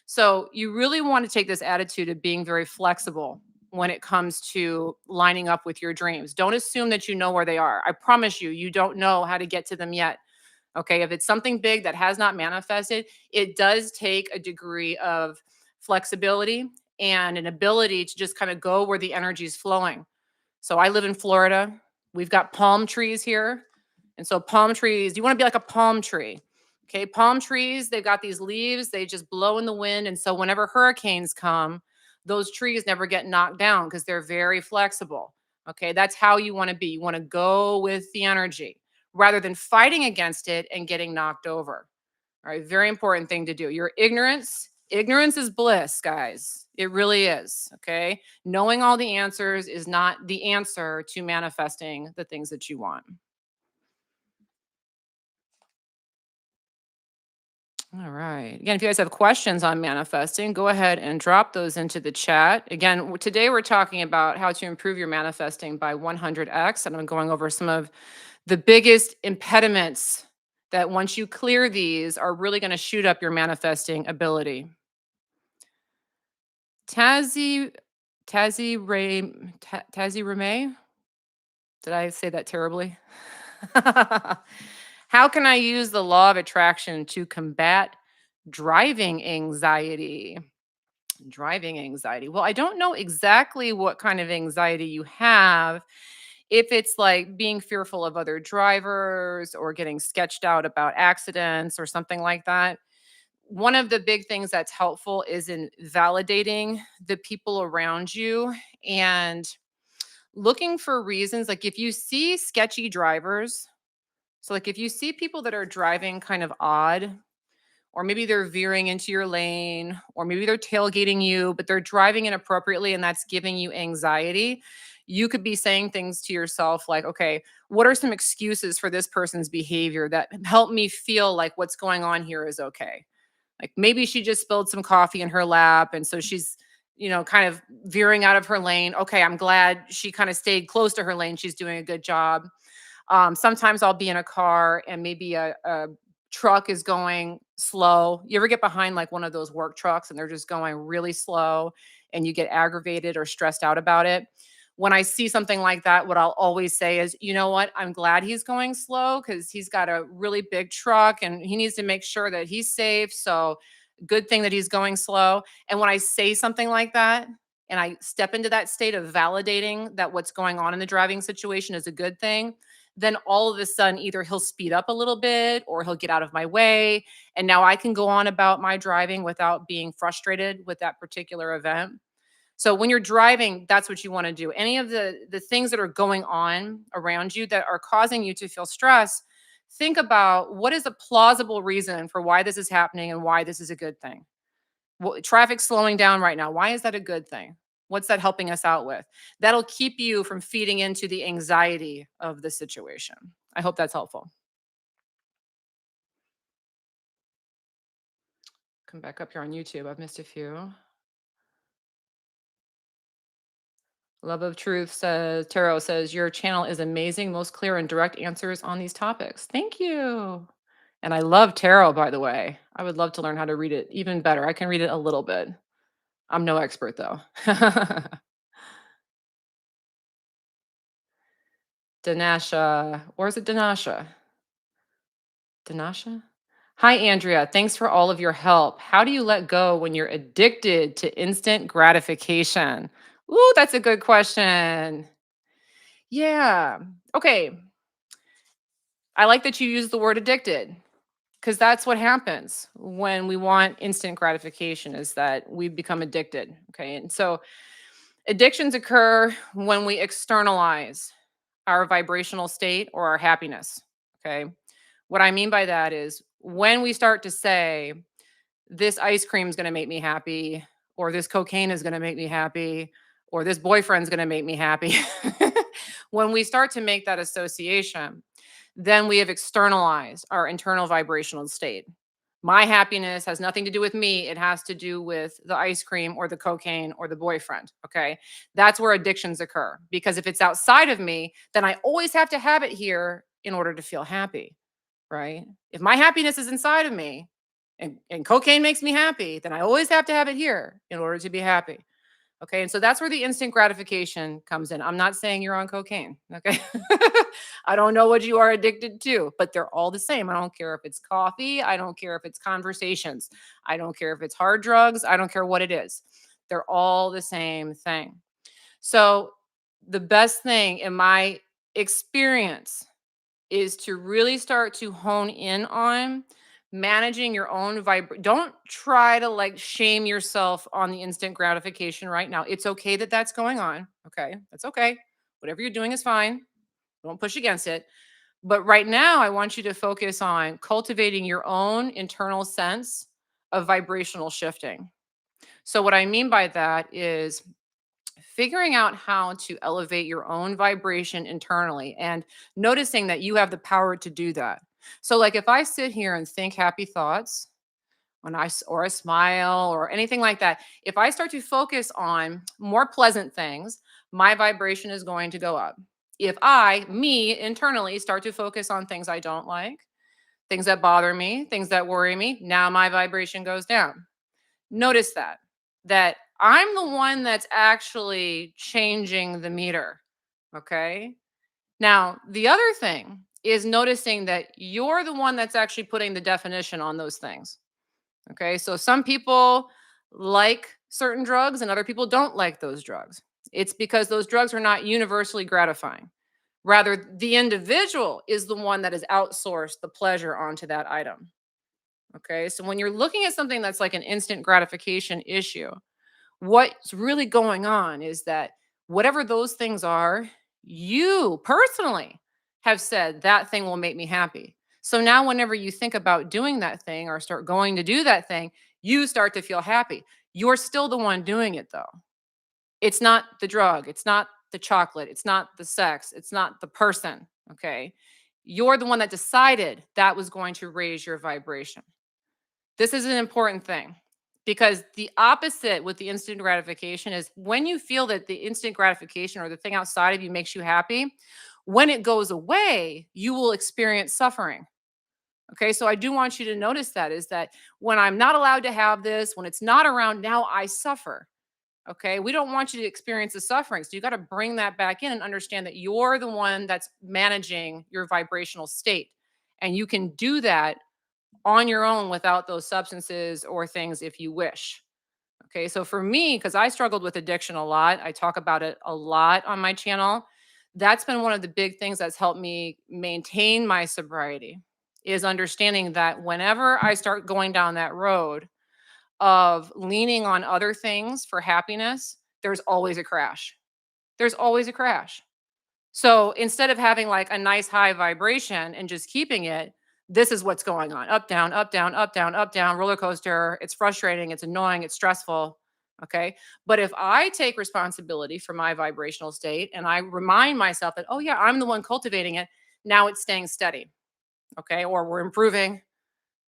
So you really want to take this attitude of being very flexible when it comes to lining up with your dreams. Don't assume that you know where they are. I promise you, you don't know how to get to them yet. Okay. If it's something big that has not manifested, it does take a degree of flexibility and an ability to just kind of go where the energy is flowing. So I live in Florida. We've got palm trees here. And so palm trees, you want to be like a palm tree. Okay, palm trees, they've got these leaves, they just blow in the wind. And so whenever hurricanes come, those trees never get knocked down because they're very flexible. Okay, that's how you want to be. You want to go with the energy rather than fighting against it and getting knocked over. All right, very important thing to do. Your ignorance is bliss, guys. It really is. Okay, knowing all the answers is not the answer to manifesting the things that you want. All right. Again, if you guys have questions on manifesting, go ahead and drop those into the chat. Again, today we're talking about how to improve your manifesting by 100x. And I'm going over some of the biggest impediments that once you clear these are really going to shoot up your manifesting ability. Tazi Tazi Ray Tazi Ramey? Did I say that terribly? How can I use the law of attraction to combat driving anxiety? Driving anxiety. Well, I don't know exactly what kind of anxiety you have. If it's like being fearful of other drivers or getting sketched out about accidents or something like that, one of the big things that's helpful is in validating the people around you and looking for reasons. Like if you see sketchy drivers, so like if you see people that are driving kind of odd, or maybe they're veering into your lane, or maybe they're tailgating you, but they're driving inappropriately and that's giving you anxiety, you could be saying things to yourself like, okay, what are some excuses for this person's behavior that help me feel like what's going on here is okay? Like maybe she just spilled some coffee in her lap. And so she's, kind of veering out of her lane. Okay, I'm glad she kind of stayed close to her lane. She's doing a good job. Sometimes I'll be in a car and maybe a truck is going slow. You ever get behind like one of those work trucks and they're just going really slow and you get aggravated or stressed out about it? When I see something like that, what I'll always say is, you know what? I'm glad he's going slow because he's got a really big truck and he needs to make sure that he's safe. So, good thing that he's going slow. And when I say something like that, and I step into that state of validating that what's going on in the driving situation is a good thing, then all of a sudden either he'll speed up a little bit or he'll get out of my way. And now I can go on about my driving without being frustrated with that particular event. So when you're driving, that's what you want to do. Any of the things that are going on around you that are causing you to feel stress, think about what is a plausible reason for why this is happening and why this is a good thing. Well, traffic's slowing down right now. Why is that a good thing? What's that helping us out with? That'll keep you from feeding into the anxiety of the situation. I hope that's helpful. Come back up here on YouTube. I've missed a few. Love of Truth says, Tarot says, your channel is amazing. Most clear and direct answers on these topics. Thank you. And I love tarot, by the way. I would love to learn how to read it even better. I can read it a little bit. I'm no expert, though. Danasha, or is it Danasha? Danasha? Hi, Andrea. Thanks for all of your help. How do you let go when you're addicted to instant gratification? Ooh, that's a good question. Yeah. Okay. I like that you use the word addicted because that's what happens when we want instant gratification is that we become addicted. Okay. And so addictions occur when we externalize our vibrational state or our happiness. Okay. What I mean by that is when we start to say, this ice cream is going to make me happy, or this cocaine is going to make me happy, or this boyfriend's going to make me happy. When we start to make that association, then we have externalized our internal vibrational state. My happiness has nothing to do with me. It has to do with the ice cream or the cocaine or the boyfriend. Okay. That's where addictions occur. Because if it's outside of me, then I always have to have it here in order to feel happy. Right. If my happiness is inside of me and cocaine makes me happy, then I always have to have it here in order to be happy. Okay. And so that's where the instant gratification comes in. I'm not saying you're on cocaine. Okay. I don't know what you are addicted to, but they're all the same. I don't care if it's coffee. I don't care if it's conversations. I don't care if it's hard drugs. I don't care what it is. They're all the same thing. So the best thing in my experience is to really start to hone in on managing your own don't try to like shame yourself on the instant gratification right now. It's okay that that's going on. Okay. That's okay. Whatever you're doing is fine. Don't push against it. But right now, I want you to focus on cultivating your own internal sense of vibrational shifting. So, what I mean by that is figuring out how to elevate your own vibration internally and noticing that you have the power to do that. So, like if I sit here and think happy thoughts, or a smile or anything like that, if I start to focus on more pleasant things, my vibration is going to go up. If me internally start to focus on things I don't like, things that bother me, things that worry me, now my vibration goes down. Notice that I'm the one that's actually changing the meter. Okay. Now, the other thing is noticing that you're the one that's actually putting the definition on those things. Okay. So some people like certain drugs and other people don't like those drugs. It's because those drugs are not universally gratifying. Rather, the individual is the one that has outsourced the pleasure onto that item. Okay. So when you're looking at something that's like an instant gratification issue, what's really going on is that whatever those things are, you personally have said that thing will make me happy. So now, whenever you think about doing that thing or start going to do that thing, you start to feel happy. You're still the one doing it, though. It's not the drug, it's not the chocolate, it's not the sex, it's not the person. Okay. You're the one that decided that was going to raise your vibration. This is an important thing because the opposite with the instant gratification is when you feel that the instant gratification or the thing outside of you makes you happy, when it goes away, you will experience suffering. Okay, so I do want you to notice that is that when I'm not allowed to have this, when it's not around, now I suffer. Okay, we don't want you to experience the suffering. So you got to bring that back in and understand that you're the one that's managing your vibrational state. And you can do that on your own without those substances or things if you wish. Okay, so for me, because I struggled with addiction a lot, I talk about it a lot on my channel. That's been one of the big things that's helped me maintain my sobriety is understanding that whenever I start going down that road of leaning on other things for happiness, there's always a crash. There's always a crash. So instead of having like a nice high vibration and just keeping it, this is what's going on. Up, down, up, down, up, down, up, down, roller coaster. It's frustrating, it's annoying, it's stressful. Okay. But if I take responsibility for my vibrational state and I remind myself that, oh, yeah, I'm the one cultivating it, now it's staying steady. Okay. Or we're improving,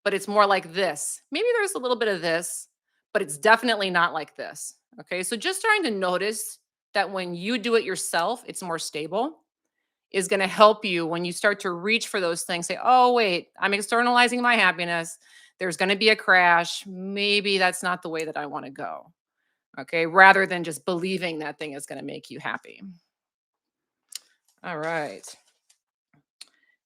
but it's more like this. Maybe there's a little bit of this, but it's definitely not like this. Okay. So just trying to notice that when you do it yourself, it's more stable is going to help you when you start to reach for those things. Say, oh, wait, I'm externalizing my happiness. There's going to be a crash. Maybe that's not the way that I want to go. Okay. Rather than just believing that thing is going to make you happy. All right.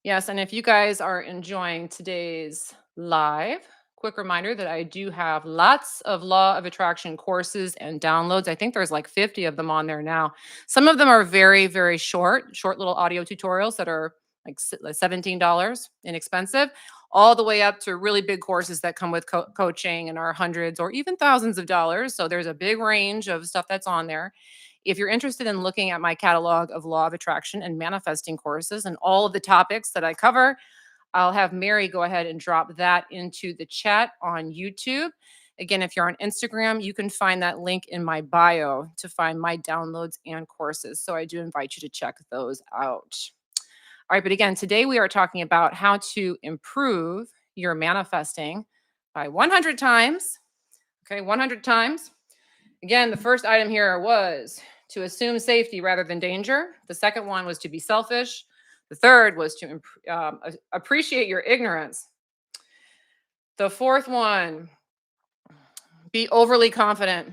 Yes, and if you guys are enjoying today's live, quick reminder that I do have lots of law of attraction courses and downloads. I think there's like 50 of them on there now. Some of them are very, very short little audio tutorials that are like $17, inexpensive, all the way up to really big courses that come with coaching and are hundreds or even thousands of dollars. So there's a big range of stuff that's on there. If you're interested in looking at my catalog of law of attraction and manifesting courses and all of the topics that I cover, I'll have Mary go ahead and drop that into the chat on YouTube. Again, if you're on Instagram, you can find that link in my bio to find my downloads and courses. So I do invite you to check those out. All right, but again, today we are talking about how to improve your manifesting by 100 times. Okay, 100 times. Again, the first item here was to assume safety rather than danger. The second one was to be selfish. The third was to appreciate your ignorance. The fourth one, be overly confident.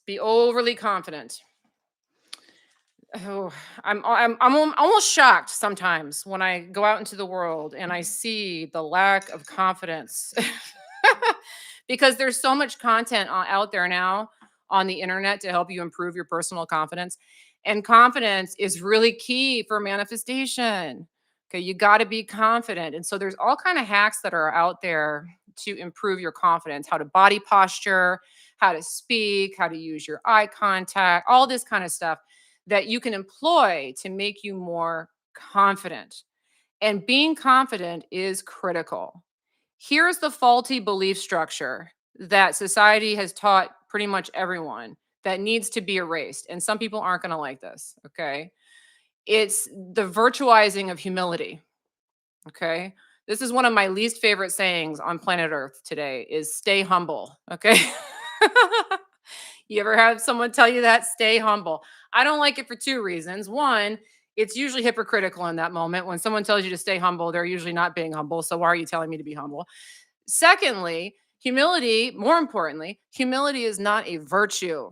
Be overly confident. Oh, I'm almost shocked sometimes when I go out into the world and I see the lack of confidence because there's so much content out there now on the internet to help you improve your personal confidence. And confidence is really key for manifestation. Okay, you got to be confident. And so there's all kind of hacks that are out there to improve your confidence, how to body posture, how to speak, how to use your eye contact, all this kind of stuff that you can employ to make you more confident. And being confident is critical. Here's the faulty belief structure that society has taught pretty much everyone that needs to be erased. And some people aren't going to like this. Okay. It's the virtualizing of humility. Okay. This is one of my least favorite sayings on planet Earth today is stay humble. Okay. You ever have someone tell you that? Stay humble. I don't like it for two reasons. One, it's usually hypocritical in that moment. When someone tells you to stay humble, they're usually not being humble. So why are you telling me to be humble? Secondly, humility, more importantly, humility is not a virtue.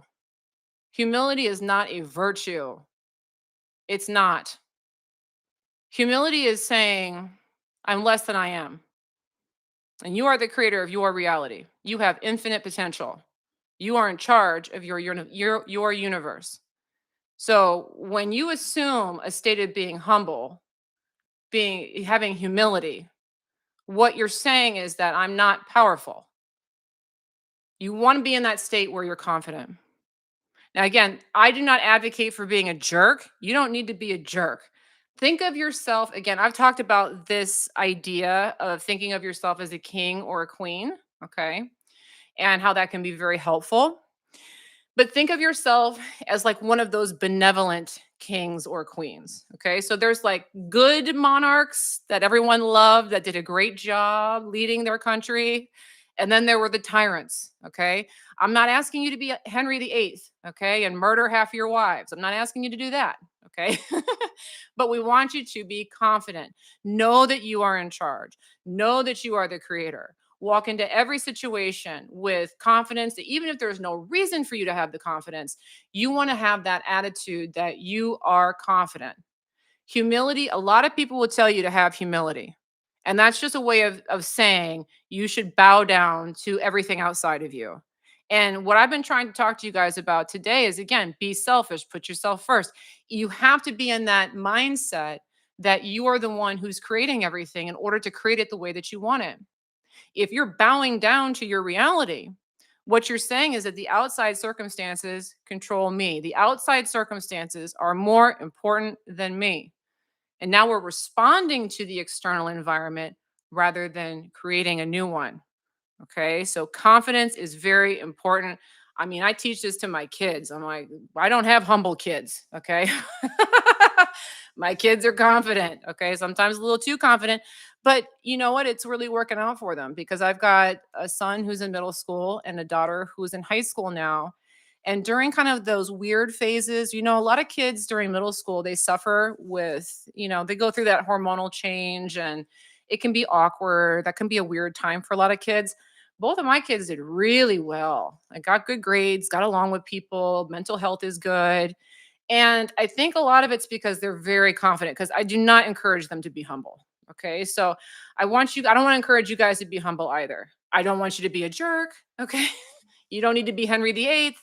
Humility is not a virtue. It's not. Humility is saying, I'm less than I am. And you are the creator of your reality. You have infinite potential. You are in charge of your universe. So when you assume a state of being humble, having humility, what you're saying is that I'm not powerful. You want to be in that state where you're confident. Now, again, I do not advocate for being a jerk. You don't need to be a jerk. Think of yourself, again, I've talked about this idea of thinking of yourself as a king or a queen, okay, and how that can be very helpful. But think of yourself as like one of those benevolent kings or queens. Okay. So there's like good monarchs that everyone loved that did a great job leading their country. And then there were the tyrants. Okay. I'm not asking you to be a Henry VIII. Okay. And murder half your wives. I'm not asking you to do that. Okay. But we want you to be confident. Know that you are in charge. Know that you are the creator. Walk into every situation with confidence that even if there's no reason for you to have the confidence, you want to have that attitude that you are confident. Humility, a lot of people will tell you to have humility. And that's just a way of saying you should bow down to everything outside of you. And what I've been trying to talk to you guys about today is again, be selfish, put yourself first. You have to be in that mindset that you are the one who's creating everything in order to create it the way that you want it. If you're bowing down to your reality, what you're saying is that the outside circumstances control me. The outside circumstances are more important than me. And now we're responding to the external environment rather than creating a new one. Okay. So confidence is very important. I mean, I teach this to my kids. I'm like, I don't have humble kids. Okay. My kids are confident. Okay. Sometimes a little too confident. But you know what? It's really working out for them because I've got a son who's in middle school and a daughter who's in high school now. And during kind of those weird phases, a lot of kids during middle school, they suffer with, they go through that hormonal change and it can be awkward. That can be a weird time for a lot of kids. Both of my kids did really well. I got good grades, got along with people, mental health is good. And I think a lot of it's because they're very confident because I do not encourage them to be humble. Okay. So I don't want to encourage you guys to be humble either. I don't want you to be a jerk. Okay. You don't need to be Henry VIII,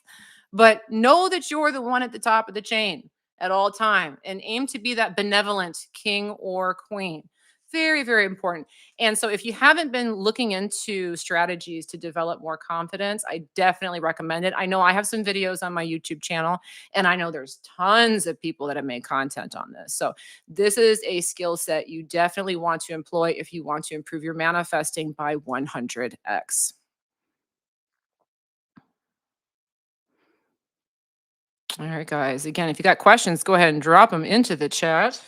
but know that you're the one at the top of the chain at all time and aim to be that benevolent king or queen. Very, very important. And so if you haven't been looking into strategies to develop more confidence, I definitely recommend it. I know I have some videos on my YouTube channel and I know there's tons of people that have made content on this. So this is a skill set you definitely want to employ if you want to improve your manifesting by 100x. All right, guys. Again, if you got questions, go ahead and drop them into the chat.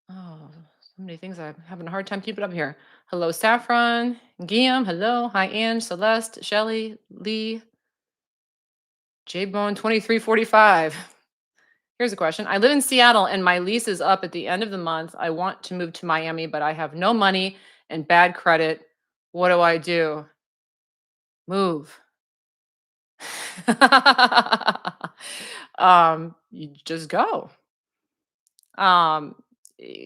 Oh, so many things I'm having a hard time keeping up here. Hello, Saffron, Guillaume. Hello. Hi, Ange, Celeste, Shelly, Lee, J Bone 2345. Here's a question. I live in Seattle and my lease is up at the end of the month. I want to move to Miami, but I have no money and bad credit. What do I do? Move. You just go. Um,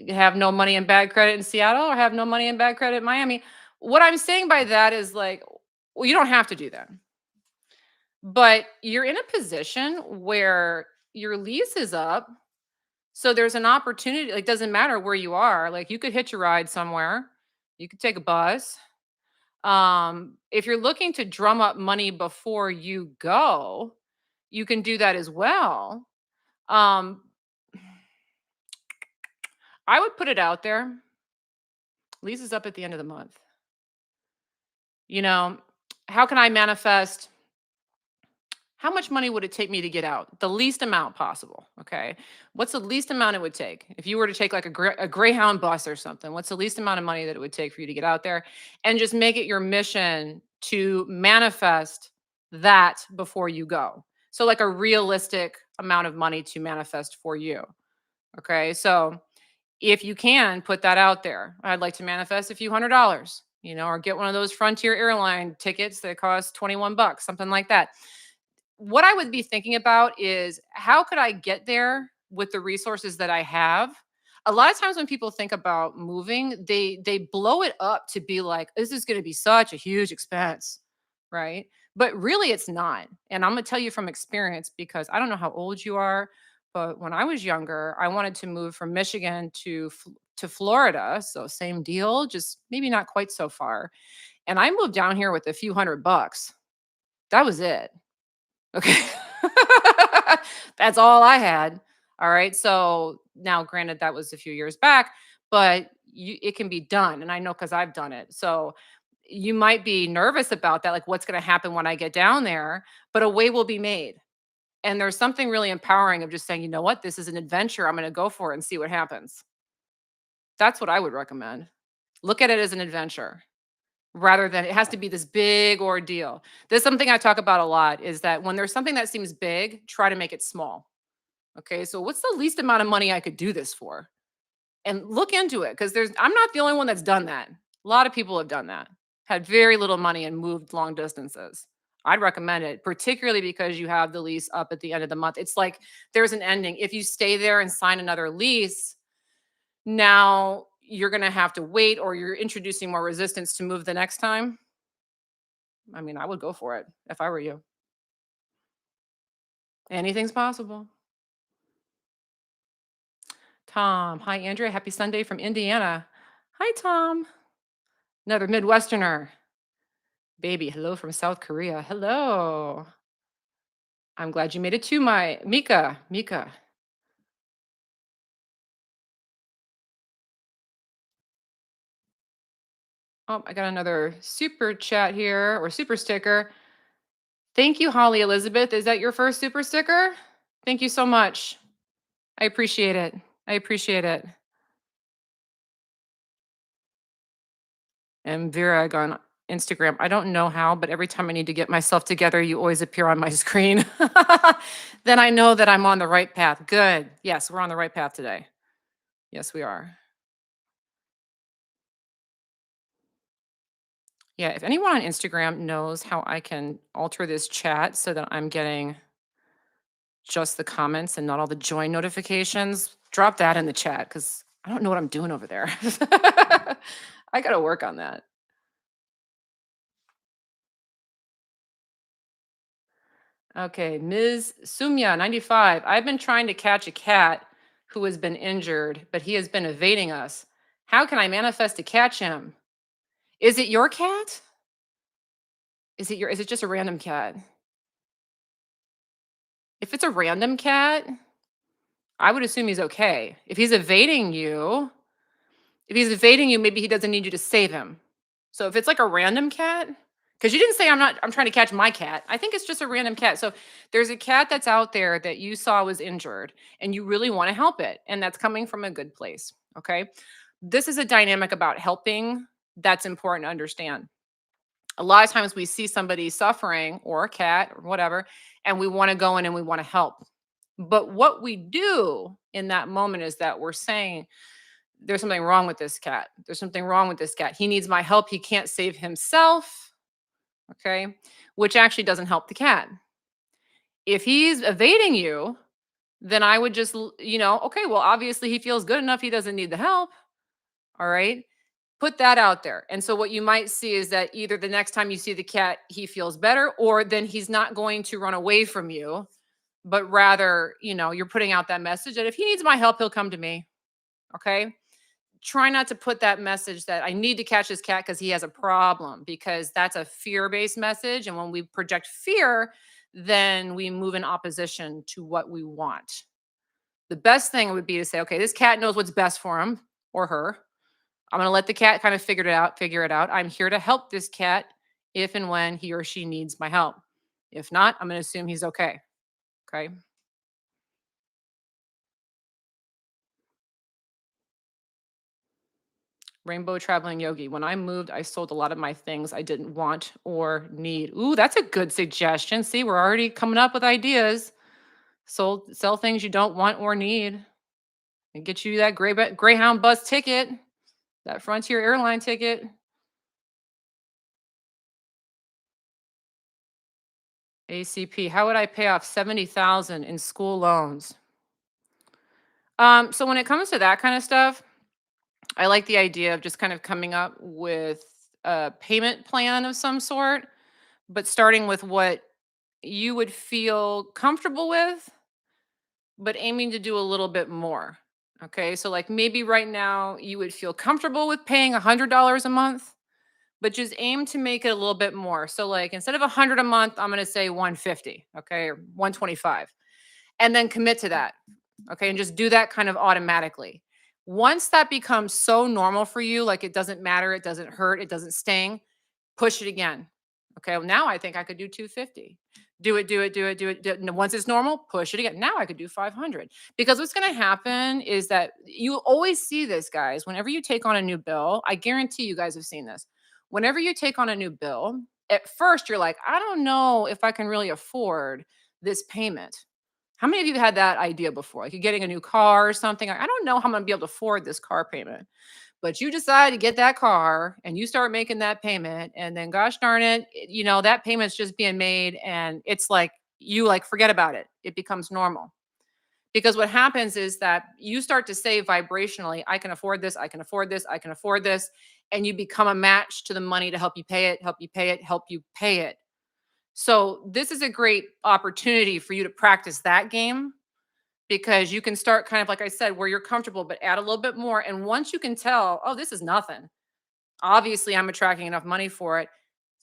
have no money and bad credit in Seattle or have no money and bad credit in Miami. What I'm saying by that is like, well, you don't have to do that, but you're in a position where your lease is up. So there's an opportunity, like, doesn't matter where you are. Like, you could hitch a ride somewhere, you could take a bus. If you're looking to drum up money before you go, you can do that as well. Um, I would put it out there. Lease is up at the end of the month. You know, how can I manifest? How much money would it take me to get out? The least amount possible. Okay. What's the least amount it would take? If you were to take like a Greyhound bus or something, what's the least amount of money that it would take for you to get out there? And just make it your mission to manifest that before you go. So, like a realistic amount of money to manifest for you. Okay. So, if you can put that out there, I'd like to manifest a few $100s, or get one of those Frontier airline tickets that cost 21 bucks, something like that. What I would be thinking about is how could I get there with the resources that I have? A lot of times when people think about moving, they blow it up to be like, this is going to be such a huge expense, right? But really it's not. And I'm going to tell you from experience because I don't know how old you are, but when I was younger, I wanted to move from Michigan to Florida, so same deal, just maybe not quite so far. And I moved down here with a few $100. That was it. Okay. That's all I had. All right. So now, granted, that was a few years back, but it can be done, and I know because I've done it. So you might be nervous about that, like what's going to happen when I get down there, but a way will be made. And there's something really empowering of just saying, you know what, this is an adventure. I'm going to go for it and see what happens. That's what I would recommend. Look at it as an adventure rather than it has to be this big ordeal. There's something I talk about a lot is that when there's something that seems big, try to make it small. Okay. So what's the least amount of money I could do this for? And look into it because I'm not the only one that's done that. A lot of people have done that. Had very little money and moved long distances. I'd recommend it, particularly because you have the lease up at the end of the month. It's like there's an ending. If you stay there and sign another lease, now you're going to have to wait or you're introducing more resistance to move the next time. I mean, I would go for it if I were you. Anything's possible. Tom. Hi, Andrea. Happy Sunday from Indiana. Hi, Tom. Another Midwesterner. Baby, hello from South Korea. Hello. I'm glad you made it to my Mika. Mika. Oh, I got another super chat here or super sticker. Thank you, Holly Elizabeth. Is that your first super sticker? Thank you so much. I appreciate it. I appreciate it. And Virag on Instagram. I don't know how, but every time I need to get myself together, you always appear on my screen. Then I know that I'm on the right path. Good. Yes, we're on the right path today. Yes, we are. Yeah, if anyone on Instagram knows how I can alter this chat so that I'm getting just the comments and not all the join notifications, drop that in the chat because I don't know what I'm doing over there. I got to work on that. Okay, Ms. Sumya, 95. I've been trying to catch a cat who has been injured, but he has been evading us. How can I manifest to catch him? Is it your cat? Is it just a random cat? If it's a random cat, I would assume he's okay. If he's evading you, maybe he doesn't need you to save him. So if it's like a random cat, because you didn't say I'm trying to catch my cat. I think it's just a random cat. So there's a cat that's out there that you saw was injured and you really want to help it. And that's coming from a good place. Okay. This is a dynamic about helping that's important to understand. A lot of times we see somebody suffering or a cat or whatever, and we want to go in and we want to help. But what we do in that moment is that we're saying, there's something wrong with this cat. There's something wrong with this cat. He needs my help. He can't save himself. Okay. Which actually doesn't help the cat. If he's evading you, then I would just, okay, well, obviously he feels good enough. He doesn't need the help. All right. Put that out there. And so what you might see is that either the next time you see the cat, he feels better, or then he's not going to run away from you, but rather, you're putting out that message that if he needs my help, he'll come to me. Okay. Try not to put that message that I need to catch this cat because he has a problem, because that's a fear-based message. And when we project fear, then we move in opposition to what we want. The best thing would be to say, okay, this cat knows what's best for him or her. I'm going to let the cat kind of figure it out. I'm here to help this cat if and when he or she needs my help. If not, I'm going to assume he's okay. Okay. Rainbow Traveling Yogi. When I moved, I sold a lot of my things I didn't want or need. Ooh, that's a good suggestion. See, we're already coming up with ideas. Sell things you don't want or need and get you that Greyhound bus ticket, that Frontier airline ticket. ACP. How would I pay off 70,000 in school loans? So when it comes to that kind of stuff, I like the idea of just kind of coming up with a payment plan of some sort, but starting with what you would feel comfortable with, but aiming to do a little bit more. Okay. So, like maybe right now you would feel comfortable with paying $100 a month, but just aim to make it a little bit more. So, like instead of 100 a month, I'm going to say 150, okay, or 125, and then commit to that. Okay. And just do that kind of automatically. Once that becomes so normal for you, like it doesn't matter, it doesn't hurt, it doesn't sting, push it again. Okay, well, now I think I could do 250. Do it, do it, do it, do it. And once it's normal, push it again. Now I could do 500. Because what's going to happen is that you always see this, guys. Whenever you take on a new bill, I guarantee you guys have seen this. Whenever you take on a new bill, at first you're like, I don't know if I can really afford this payment. How many of you had that idea before? Like you're getting a new car or something. I don't know how I'm going to be able to afford this car payment, but you decide to get that car and you start making that payment, and then gosh darn it, that payment's just being made, and it's like you like forget about it. It becomes normal. Because what happens is that you start to say vibrationally, I can afford this, I can afford this, I can afford this, and you become a match to the money to help you pay it, help you pay it, help you pay it. So this is a great opportunity for you to practice that game, because you can start kind of like I said, where you're comfortable, but add a little bit more. And once you can tell, oh, this is nothing. Obviously, I'm attracting enough money for it.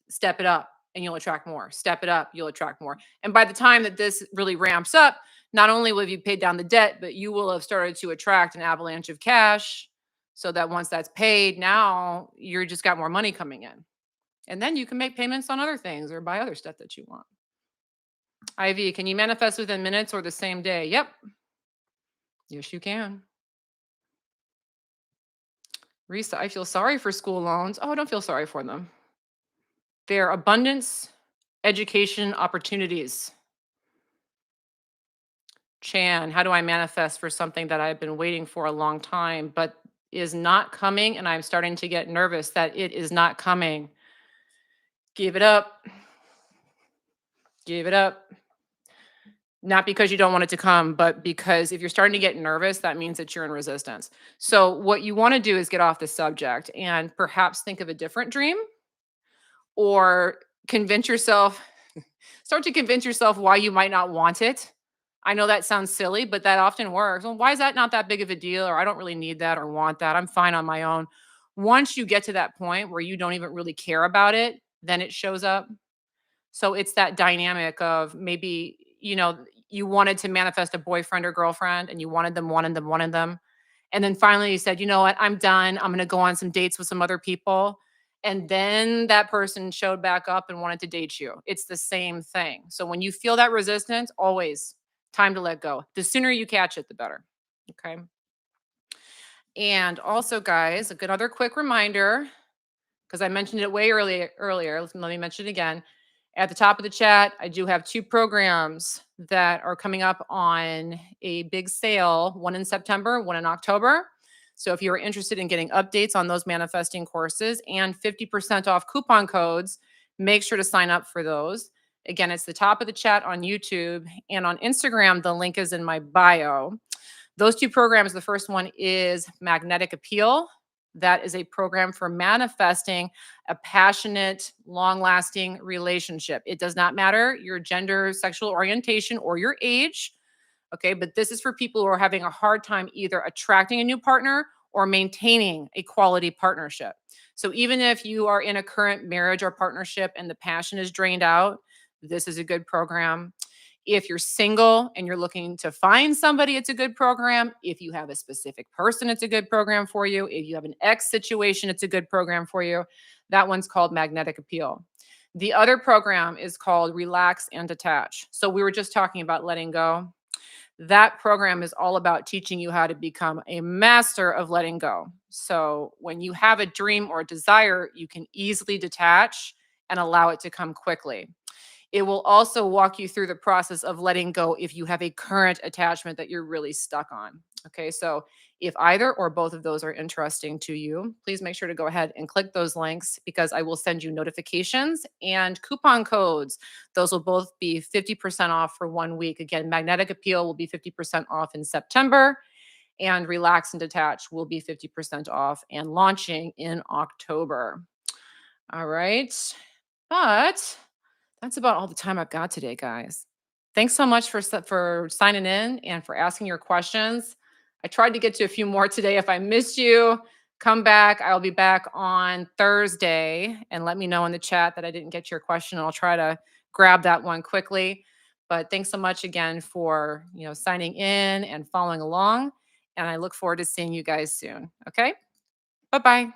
Step it up and you'll attract more. Step it up, you'll attract more. And by the time that this really ramps up, not only will you paid down the debt, but you will have started to attract an avalanche of cash, so that once that's paid, now you're just got more money coming in. And then you can make payments on other things or buy other stuff that you want. Ivy, can you manifest within minutes or the same day? Yep. Yes, you can. Risa, I feel sorry for school loans. Oh, don't feel sorry for them. They're abundance, education, opportunities. Chan, how do I manifest for something that I've been waiting for a long time, but is not coming? And I'm starting to get nervous that it is not coming. Give it up. Give it up. Not because you don't want it to come, but because if you're starting to get nervous, that means that you're in resistance. So, what you want to do is get off the subject and perhaps think of a different dream, or convince yourself, start to convince yourself why you might not want it. I know that sounds silly, but that often works. Well, why is that not that big of a deal? Or I don't really need that or want that. I'm fine on my own. Once you get to that point where you don't even really care about it, then it shows up. So it's that dynamic of maybe, you wanted to manifest a boyfriend or girlfriend and you wanted them, wanted them, wanted them. And then finally you said, you know what, I'm done. I'm going to go on some dates with some other people. And then that person showed back up and wanted to date you. It's the same thing. So when you feel that resistance, always time to let go. The sooner you catch it, the better. Okay. And also, guys, a good other quick reminder, because I mentioned it way earlier. Let me mention it again. At the top of the chat, I do have two programs that are coming up on a big sale, one in September, one in October. So if you're interested in getting updates on those manifesting courses and 50% off coupon codes, make sure to sign up for those. Again, it's the top of the chat on YouTube, and on Instagram, the link is in my bio. Those two programs, the first one is Magnetic Appeal. That is a program for manifesting a passionate, long lasting relationship. It does not matter your gender, sexual orientation, or your age. Okay. But this is for people who are having a hard time either attracting a new partner or maintaining a quality partnership. So even if you are in a current marriage or partnership and the passion is drained out, this is a good program. If you're single and you're looking to find somebody, it's a good program. If you have a specific person, it's a good program for you. If you have an ex situation, it's a good program for you. That one's called Magnetic Appeal. The other program is called Relax and Detach. So we were just talking about letting go. That program is all about teaching you how to become a master of letting go. So when you have a dream or a desire, you can easily detach and allow it to come quickly. It will also walk you through the process of letting go if you have a current attachment that you're really stuck on. Okay, so if either or both of those are interesting to you, please make sure to go ahead and click those links, because I will send you notifications and coupon codes. Those will both be 50% off for 1 week. Again, Magnetic Appeal will be 50% off in September, and Relax and Detach will be 50% off and launching in October. All right. But that's about all the time I've got today, guys. Thanks so much for signing in and for asking your questions. I tried to get to a few more today. If I missed you, come back. I'll be back on Thursday, and let me know in the chat that I didn't get your question, and I'll try to grab that one quickly. But thanks so much again for, signing in and following along. And I look forward to seeing you guys soon. Okay. Bye bye.